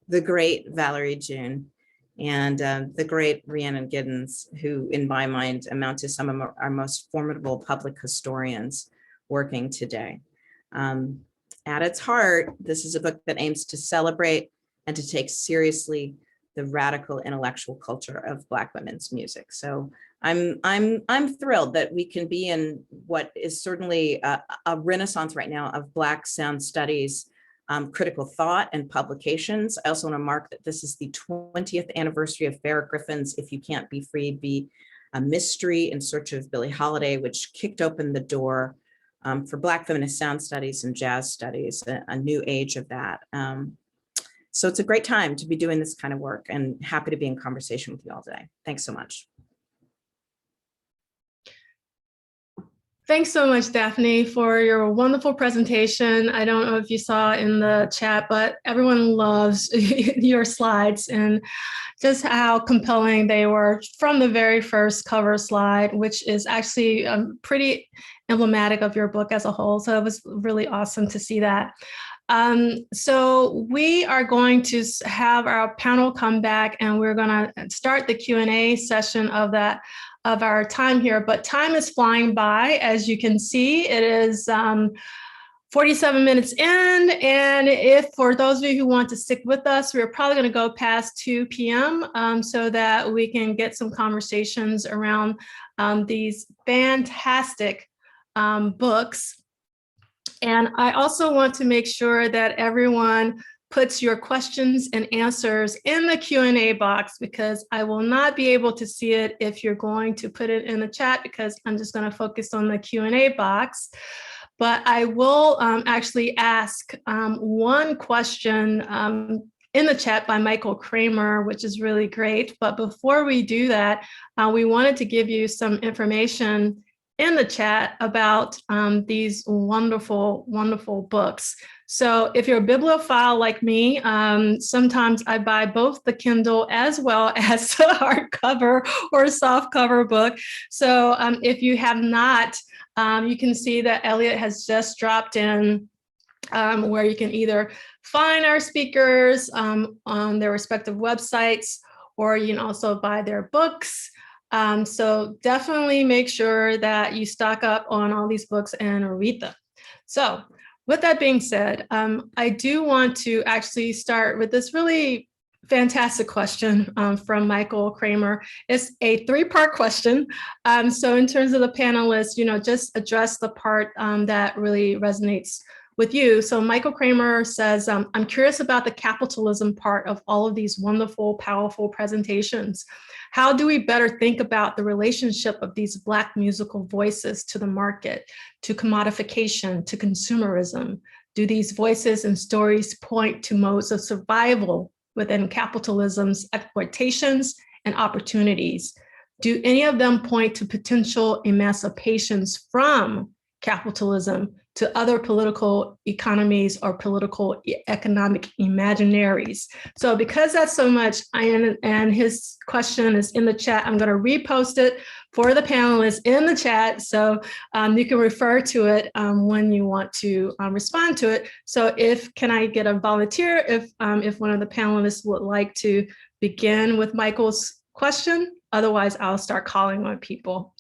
the great Valerie June, and the great Rhiannon Giddens, who in my mind amount to some of our most formidable public historians working today. At its heart, this is a book that aims to celebrate and to take seriously the radical intellectual culture of Black women's music. So I'm thrilled that we can be in what is certainly a renaissance right now of Black sound studies, critical thought and publications. I also want to mark that this is the 20th anniversary of Farrah Griffin's If You Can't Be Free, Be a Mystery in Search of Billie Holiday, which kicked open the door for Black feminist sound studies and jazz studies, a new age of that. So it's a great time to be doing this kind of work, and happy to be in conversation with you all today. Thanks so much. Thanks so much, Daphne, for your wonderful presentation. I don't know if you saw in the chat, but everyone loves your slides and just how compelling they were from the very first cover slide, which is actually pretty emblematic of your book as a whole. So it was really awesome to see that. So we are going to have our panel come back, and we're going to start the Q&A session of our time here, but time is flying by. As you can see, it is 47 minutes in, and if for those of you who want to stick with us, we're probably going to go past 2 p.m. So that we can get some conversations around these fantastic books. And I also want to make sure that everyone puts your questions and answers in the Q&A box, because I will not be able to see it if you're going to put it in the chat, because I'm just going to focus on the Q&A box. But I will actually ask one question in the chat by Michael Kramer, which is really great. But before we do that, we wanted to give you some information in the chat about these wonderful, wonderful books. So if you're a bibliophile like me, sometimes I buy both the Kindle as well as the hardcover or softcover book. So if you have not, you can see that Elliott has just dropped in where you can either find our speakers on their respective websites, or you can also buy their books. So definitely make sure that you stock up on all these books and read them. So with that being said, I do want to actually start with this really fantastic question from Michael Kramer. It's a 3-part question. So in terms of the panelists, just address the part that really resonates with you. So Michael Kramer says, I'm curious about the capitalism part of all of these wonderful, powerful presentations. How do we better think about the relationship of these Black musical voices to the market, to commodification, to consumerism? Do these voices and stories point to modes of survival within capitalism's exploitations and opportunities? Do any of them point to potential emancipations from capitalism to other political economies or political economic imaginaries? So because that's so much, and his question is in the chat, I'm going to repost it for the panelists in the chat, so you can refer to it when you want to respond to it. So can I get a volunteer if one of the panelists would like to begin with Michael's question? Otherwise, I'll start calling on people.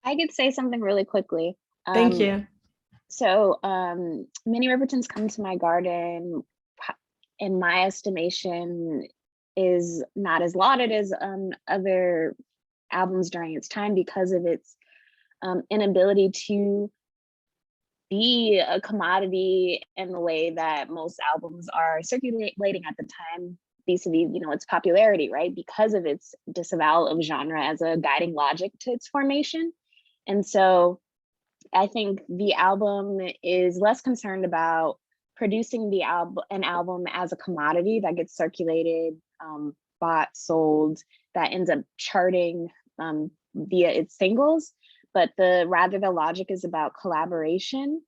I could say something really quickly. Thank you. So Many Rivertons Come to My Garden, in my estimation, is not as lauded as other albums during its time because of its inability to be a commodity in the way that most albums are circulating at the time, vis-a-vis, its popularity, right? Because of its disavowal of genre as a guiding logic to its formation. And so I think the album is less concerned about producing an album as a commodity that gets circulated, bought, sold, that ends up charting via its singles, but rather the logic is about collaboration,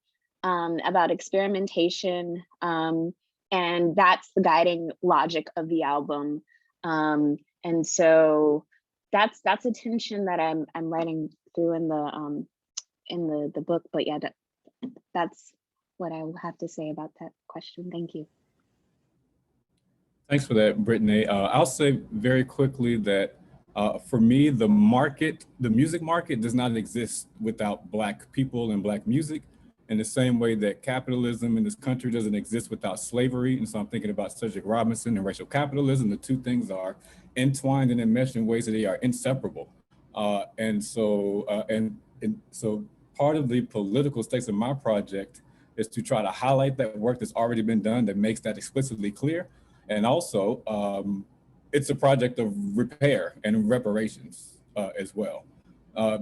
about experimentation, and that's the guiding logic of the album. And so that's a tension that I'm writing through in the book. But yeah, that's what I will have to say about that question. Thank you. Thanks for that, Brittany. I'll say very quickly that for me, the music market does not exist without Black people and Black music, in the same way that capitalism in this country doesn't exist without slavery. And so I'm thinking about Cedric Robinson and racial capitalism. The two things are entwined and enmeshed in ways that they are inseparable. And so part of the political stakes of my project is to try to highlight that work that's already been done that makes that explicitly clear. And also, it's a project of repair and reparations as well,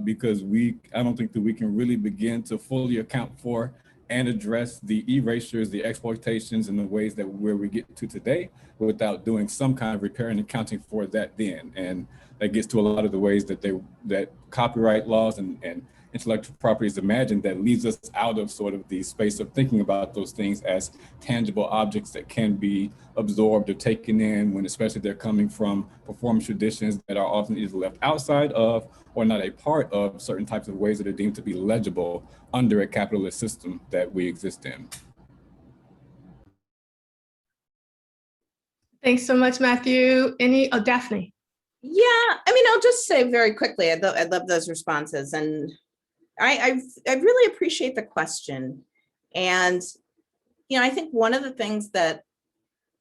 because I don't think that we can really begin to fully account for and address the erasures, the exploitations, and the ways that where we get to today without doing some kind of repair and accounting for that then. And that gets to a lot of the ways that copyright laws and intellectual property is imagined, that leaves us out of sort of the space of thinking about those things as tangible objects that can be absorbed or taken in, when especially they're coming from performance traditions that are often either left outside of or not a part of certain types of ways that are deemed to be legible under a capitalist system that we exist in. Thanks so much, Matthew. Daphne? Yeah, I mean, I'll just say very quickly, I love those responses, and I really appreciate the question. And, I think one of the things that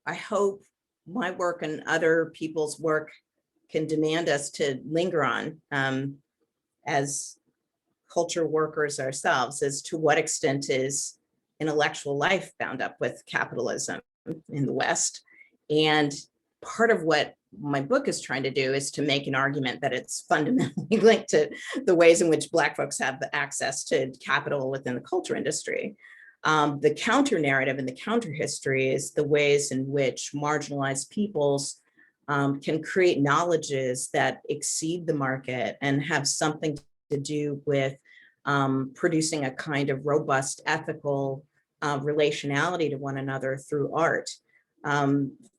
I hope my work and other people's work can demand us to linger on as culture workers ourselves is to what extent is intellectual life bound up with capitalism in the West. And part of what my book is trying to do is to make an argument that it's fundamentally linked to the ways in which Black folks have the access to capital within the culture industry. The counter narrative and the counter history is the ways in which marginalized peoples can create knowledges that exceed the market and have something to do with producing a kind of robust ethical relationality to one another through art.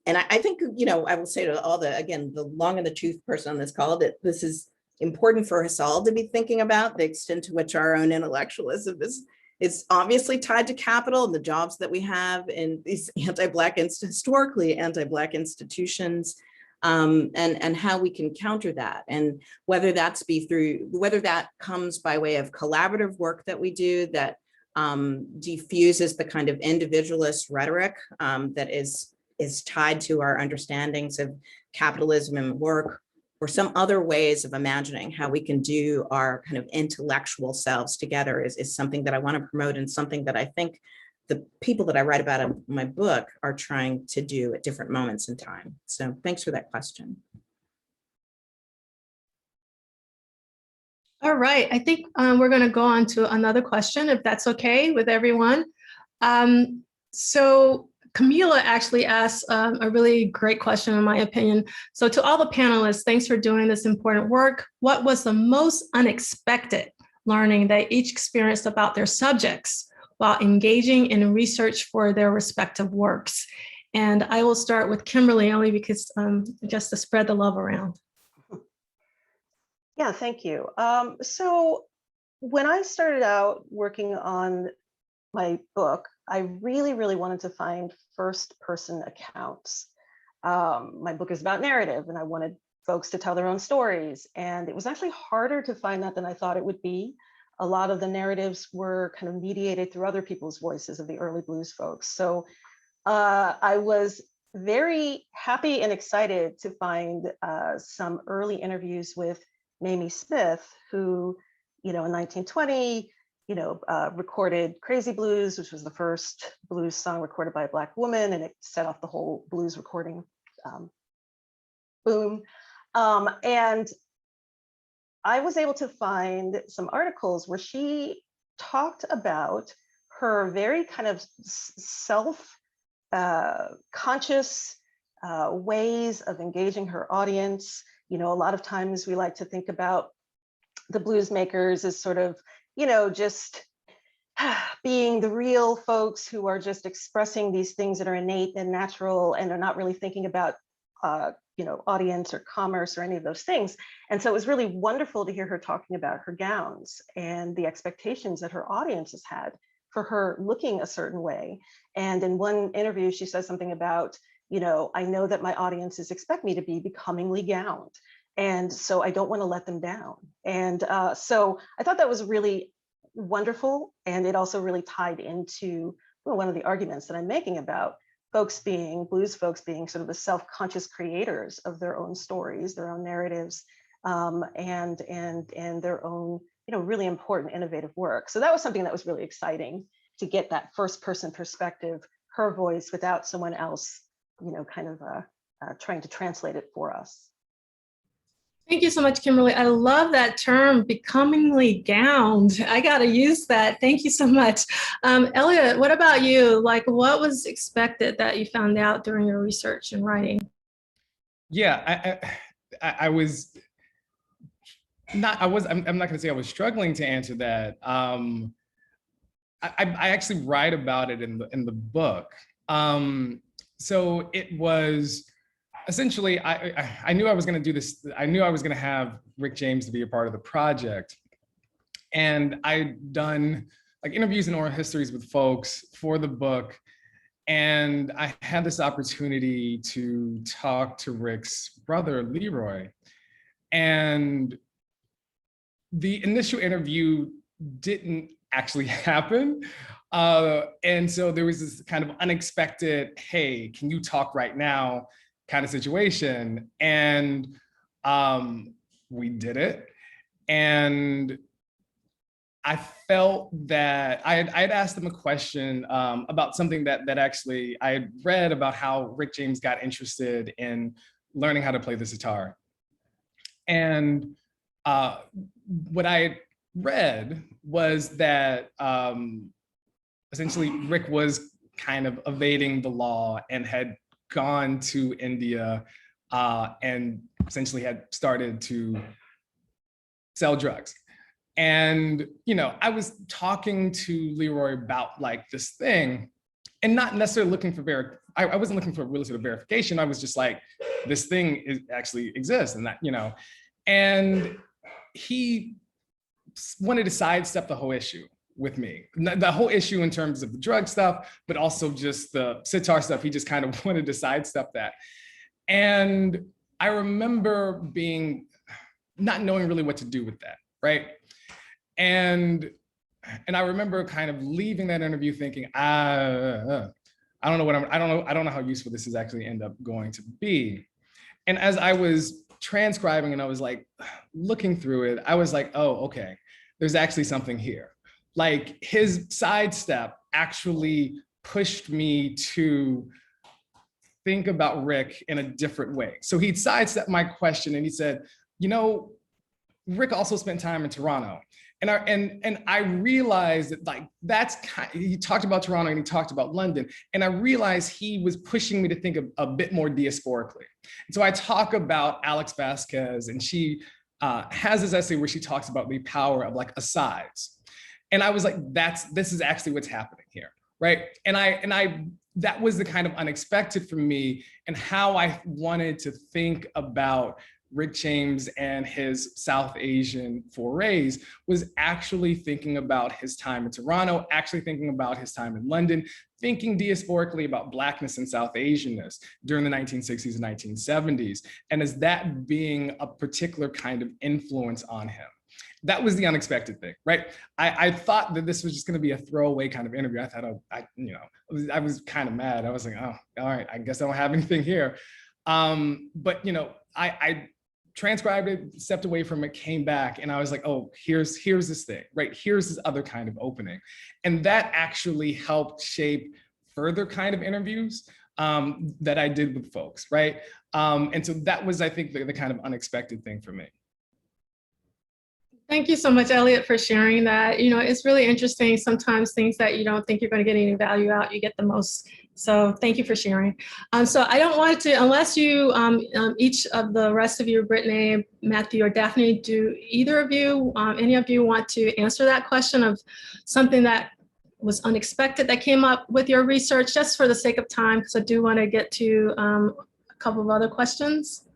And I think, I will say to all the long in the tooth person on this call, that this is important for us all to be thinking about the extent to which our own intellectualism is obviously tied to capital and the jobs that we have in these historically anti-Black institutions, and how we can counter that. And whether that comes by way of collaborative work that we do that diffuses the kind of individualist rhetoric that is tied to our understandings of capitalism and work, or some other ways of imagining how we can do our kind of intellectual selves together is something that I want to promote, and something that I think the people that I write about in my book are trying to do at different moments in time. So thanks for that question. All right, I think we're going to go on to another question, if that's okay with everyone. So Camila actually asked a really great question, in my opinion. So to all the panelists, thanks for doing this important work. What was the most unexpected learning they each experienced about their subjects while engaging in research for their respective works? And I will start with Kimberly, only because just to spread the love around. Yeah, thank you. So when I started out working on my book, I really, really wanted to find first-person accounts. My book is about narrative, and I wanted folks to tell their own stories. And it was actually harder to find that than I thought it would be. A lot of the narratives were kind of mediated through other people's voices of the early blues folks. So I was very happy and excited to find some early interviews with Mamie Smith, who, in 1920, recorded Crazy Blues, which was the first blues song recorded by a Black woman, and it set off the whole blues recording boom. And I was able to find some articles where she talked about her very kind of self-conscious ways of engaging her audience. A lot of times we like to think about the blues makers as sort of, just being the real folks who are just expressing these things that are innate and natural and are not really thinking about audience or commerce or any of those things. And so it was really wonderful to hear her talking about her gowns and the expectations that her audiences had for her looking a certain way. And in one interview, she says something about, I know that my audiences expect me to be becomingly gowned. And so I don't want to let them down. And so I thought that was really wonderful. And it also really tied into one of the arguments that I'm making about blues folks being sort of the self-conscious creators of their own stories, their own narratives, and their own, really important, innovative work. So that was something that was really exciting, to get that first person perspective, her voice, without someone else, trying to translate it for us. Thank you so much, Kimberly. I love that term, becomingly gowned. I got to use that. Thank you so much. Elliott, what about you? Like, what was expected that you found out during your research and writing? Yeah, I was not, I'm not going to say I was struggling to answer that. I actually write about it in the book. So it was, essentially, I knew I was going to do this. I knew I was going to have Rick James to be a part of the project. And I'd done like interviews and oral histories with folks for the book. And I had this opportunity to talk to Rick's brother, Leroy. And the initial interview didn't actually happen. And so there was this kind of unexpected, hey, can you talk right now? Kind of situation. And we did it. And I felt that I had asked them a question about something that actually I had read about how Rick James got interested in learning how to play the sitar. And what I had read was that essentially Rick was kind of evading the law and had gone to India and essentially had started to sell drugs. And, I was talking to Leroy about like this thing and not necessarily looking for, I wasn't looking for really sort of verification. I was just like, this thing actually exists and that, and he wanted to sidestep the whole issue with me. The whole issue in terms of the drug stuff, but also just the sitar stuff. He just kind of wanted to sidestep that. And I remember not knowing really what to do with that, right? And I remember kind of leaving that interview thinking, I don't know how useful this is actually end up going to be. And as I was transcribing and I was like looking through it, I was like, oh, okay, there's actually something here. Like his sidestep actually pushed me to think about Rick in a different way. So he'd sidestepped my question and he said, Rick also spent time in Toronto. And I realized that like, he talked about Toronto and he talked about London. And I realized he was pushing me to think a bit more diasporically. And so I talk about Alex Vasquez, and she has this essay where she talks about the power of like asides. And I was like, this is actually what's happening here, right? And that was the kind of unexpected for me, and how I wanted to think about Rick James and his South Asian forays was actually thinking about his time in Toronto, actually thinking about his time in London, thinking diasporically about Blackness and South Asianness during the 1960s and 1970s, and as that being a particular kind of influence on him. That was the unexpected thing, right? I thought that this was just going to be a throwaway kind of interview. I thought, I was kind of mad. I was like, oh, all right, I guess I don't have anything here. But I transcribed it, stepped away from it, came back, and I was like, oh, here's this thing, right? Here's this other kind of opening. And that actually helped shape further kind of interviews that I did with folks, right? And so that was, I think, the kind of unexpected thing for me. Thank you so much, Elliott, for sharing that. You know, it's really interesting. Sometimes things that you don't think you're going to get any value out, you get the most. So thank you for sharing. So I don't want to, unless you, each of the rest of you, Brittnay, Matthew, or Daphne, do either of you, any of you want to answer that question of something that was unexpected that came up with your research, just for the sake of time, because I do want to get to a couple of other questions.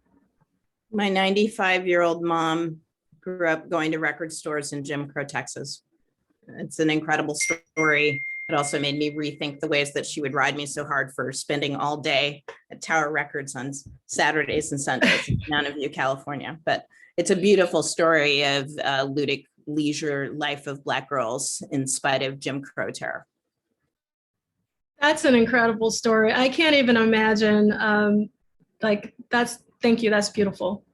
My 95-year-old mom grew up going to record stores in Jim Crow, Texas. It's an incredible story. It also made me rethink the ways that she would ride me so hard for spending all day at Tower Records on Saturdays and Sundays in Mountain View, California. But it's a beautiful story of ludic leisure life of Black girls in spite of Jim Crow terror. That's an incredible story. I can't even imagine, thank you, that's beautiful.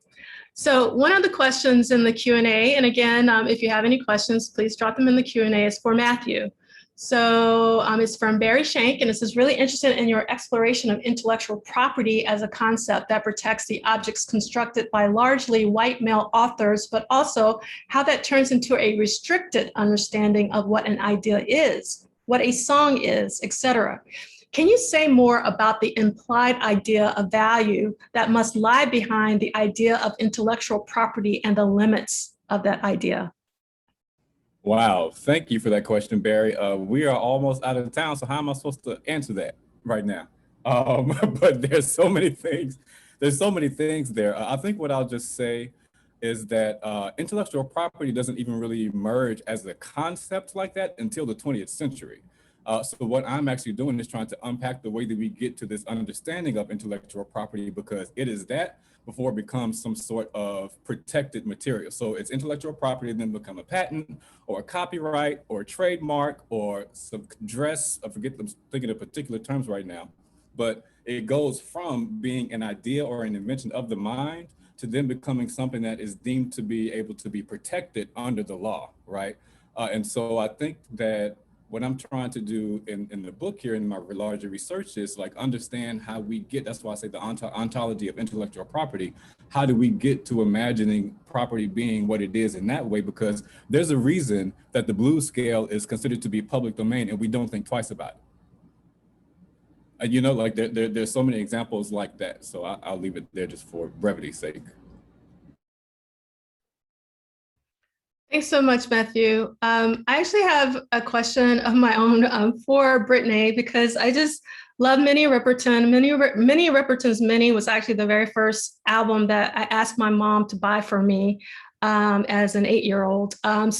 So one of the questions in the Q&A, and again, if you have any questions, please drop them in the Q&A, is for Matthew. So it's from Barry Shank, and it says, really interested in your exploration of intellectual property as a concept that protects the objects constructed by largely white male authors, but also how that turns into a restricted understanding of what an idea is, what a song is, etc. Can you say more about the implied idea of value that must lie behind the idea of intellectual property and the limits of that idea? Wow, thank you for that question, Barry. We are almost out of town, so how am I supposed to answer that right now? But there's so many things. There's so many things there. I think what I'll just say is that intellectual property doesn't even really emerge as a concept like that until the 20th century. So what I'm actually doing is trying to unpack the way that we get to this understanding of intellectual property, because it is that before it becomes some sort of protected material. So it's intellectual property, then become a patent or a copyright or a trademark or some dress. I forget, I'm thinking of particular terms right now, but it goes from being an idea or an invention of the mind to then becoming something that is deemed to be able to be protected under the law, right? And so I think that what I'm trying to do in the book here, in my larger research, is like understand how we get, that's why I say the ontology of intellectual property. How do we get to imagining property being what it is in that way? Because there's a reason that the blues scale is considered to be public domain and we don't think twice about it. And you know, like there's so many examples like that. So I'll leave it there just for brevity's sake. Thanks so much, Matthew. I actually have a question of my own for Brittnay, because I just love Minnie Riperton. Minnie Riperton's Minnie was actually the very first album that I asked my mom to buy for me as an 8-year-old. And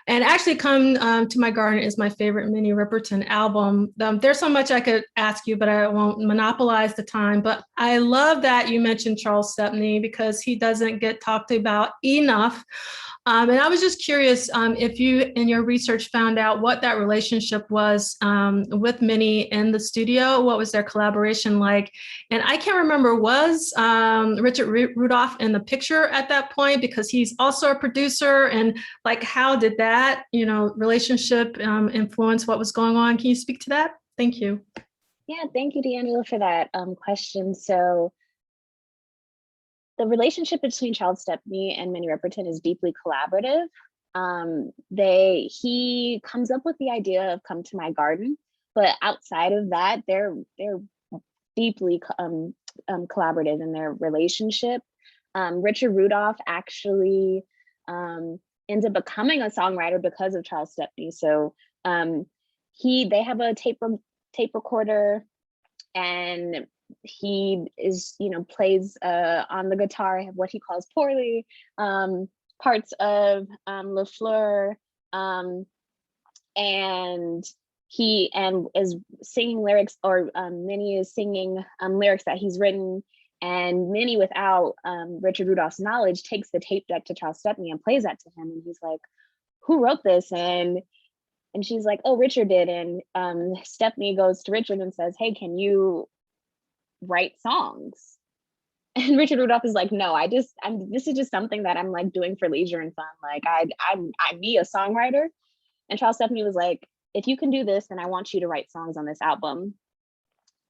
actually Come to My Garden is my favorite Minnie Riperton album. There's so much I could ask you, but I won't monopolize the time. But I love that you mentioned Charles Stepney, because he doesn't get talked about enough. And I was just curious if you, in your research, found out what that relationship was with Minnie in the studio. What was their collaboration like? And I can't remember, was Richard Rudolph in the picture at that point? Because he's also a producer. And like, how did that, relationship influence what was going on? Can you speak to that? Thank you. Yeah, thank you, D'Angelo, for that question. So the relationship between Charles Stepney and Minnie Riperton is deeply collaborative. He comes up with the idea of Come to My Garden, but outside of that, they're deeply collaborative in their relationship. Richard Rudolph actually ends up becoming a songwriter because of Charles Stepney. So they have a tape recorder, and he is, plays on the guitar what he calls poorly parts of Le Fleur, and he is singing lyrics, or Minnie is singing lyrics that he's written, and Minnie, without Richard Rudolph's knowledge, takes the tape deck to Charles Stepney and plays that to him, and he's like, "Who wrote this?" And she's like, "Oh, Richard did." And Stepney goes to Richard and says, "Hey, can you write songs?" And Richard Rudolph is like, no, this is just something that I'm like doing for leisure and fun. Like I'd be a songwriter. And Charles Stepney was like, if you can do this, then I want you to write songs on this album.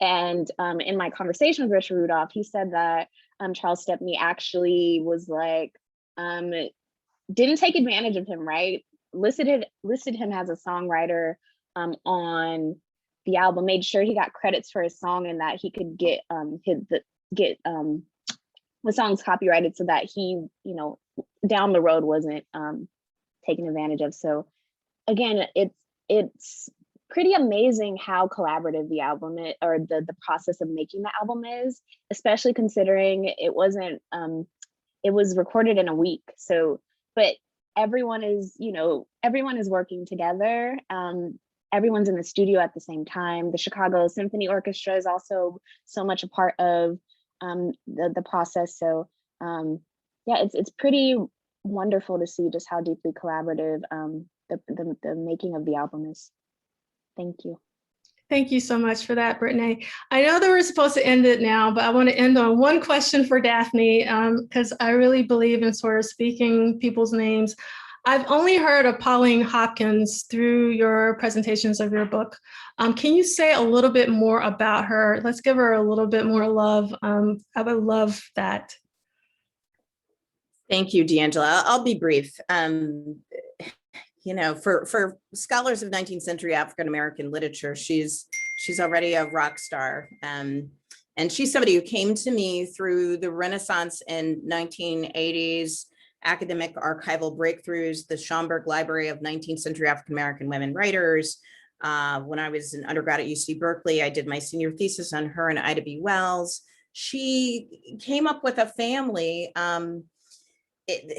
And in my conversation with Richard Rudolph, he said that Charles Stepney actually was like, didn't take advantage of him, right? Listed him as a songwriter on the album, made sure he got credits for his song and that he could get the songs copyrighted so that he, you know, down the road wasn't taken advantage of. So again, it's pretty amazing how collaborative the album is, or the process of making the album is, especially considering it wasn't, it was recorded in a week. So, but everyone is working together. Everyone's in the studio at the same time. The Chicago Symphony Orchestra is also so much a part of the process. So yeah, it's pretty wonderful to see just how deeply collaborative the making of the album is. Thank you. Thank you so much for that, Brittnay. I know that we're supposed to end it now, but I want to end on one question for Daphne, because I really believe in sort of speaking people's names. I've only heard of Pauline Hopkins through your presentations of your book. Can you say a little bit more about her? Let's give her a little bit more love. I would love that. Thank you, D'Angela. I'll be brief. You know, for scholars of 19th century African-American literature, she's already a rock star. And she's somebody who came to me through the Renaissance and 1980s academic archival breakthroughs, the Schomburg Library of 19th century African-American women writers. When I was an undergrad at UC Berkeley, I did my senior thesis on her and Ida B. Wells. She came up with a family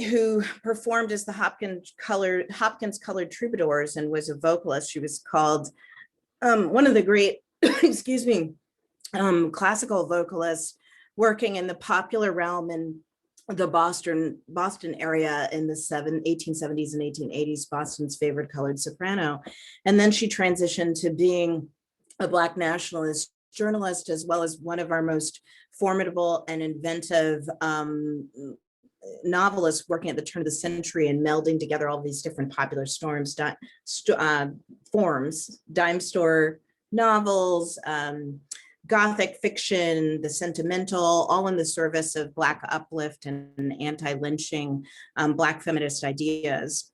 who performed as the Hopkins colored troubadours and was a vocalist. She was called one of the great, excuse me, classical vocalists working in the popular realm in the Boston area in the 1870s and 1880s, Boston's favorite colored soprano. And then she transitioned to being a Black nationalist journalist, as well as one of our most formidable and inventive novelists working at the turn of the century and melding together all these different popular forms, dime store novels, Gothic fiction, the sentimental, all in the service of Black uplift and anti-lynching Black feminist ideas.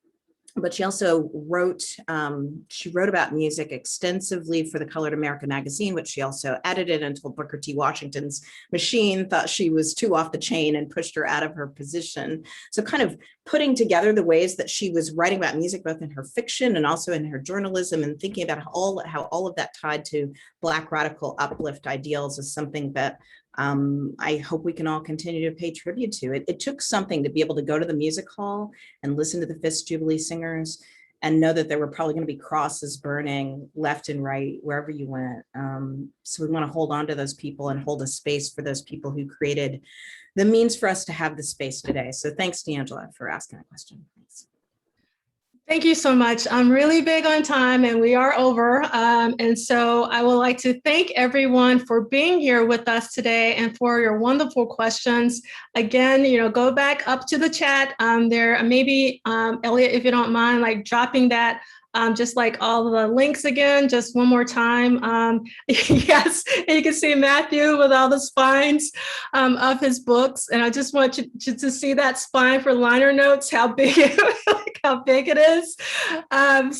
But she also wrote about music extensively for the Colored America magazine, which she also edited until Booker T. Washington's machine thought she was too off the chain and pushed her out of her position. So kind of putting together the ways that she was writing about music, both in her fiction and also in her journalism, and thinking about how all of that tied to Black radical uplift ideals is something that I hope we can all continue to pay tribute to. It took something to be able to go to the music hall and listen to the Fisk Jubilee Singers and know that there were probably going to be crosses burning left and right wherever you went. So we want to hold on to those people and hold a space for those people who created the means for us to have this space today. So thanks, D'Angela, for asking that question. Thanks. Thank you so much. I'm really big on time and we are over. And so I would like to thank everyone for being here with us today and for your wonderful questions. Again, go back up to the chat there. Maybe Elliott, if you don't mind, like dropping that just like all the links again, just one more time. Yes, and you can see Matthew with all the spines of his books. And I just want you to see that spine for liner notes, how big it is.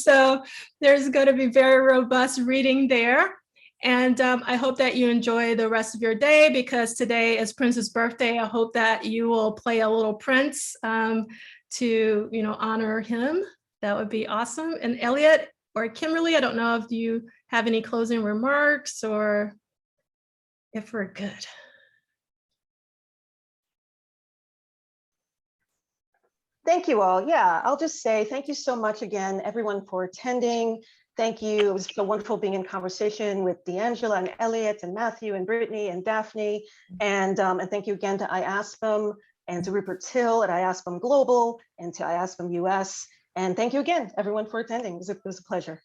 So there's going to be very robust reading there. And I hope that you enjoy the rest of your day, because today is Prince's birthday. I hope that you will play a little Prince to honor him. That would be awesome. And Elliott or Kimberly, I don't know if you have any closing remarks or if we're good. Thank you all. Yeah, I'll just say thank you so much again, everyone, for attending. Thank you. It was so wonderful being in conversation with D'Angela and Elliott and Matthew and Brittany and Daphne. And thank you again to IASPM and to Rupert Till at IASPM Global and to IASPM-US. And thank you again, everyone, for attending. It was a pleasure.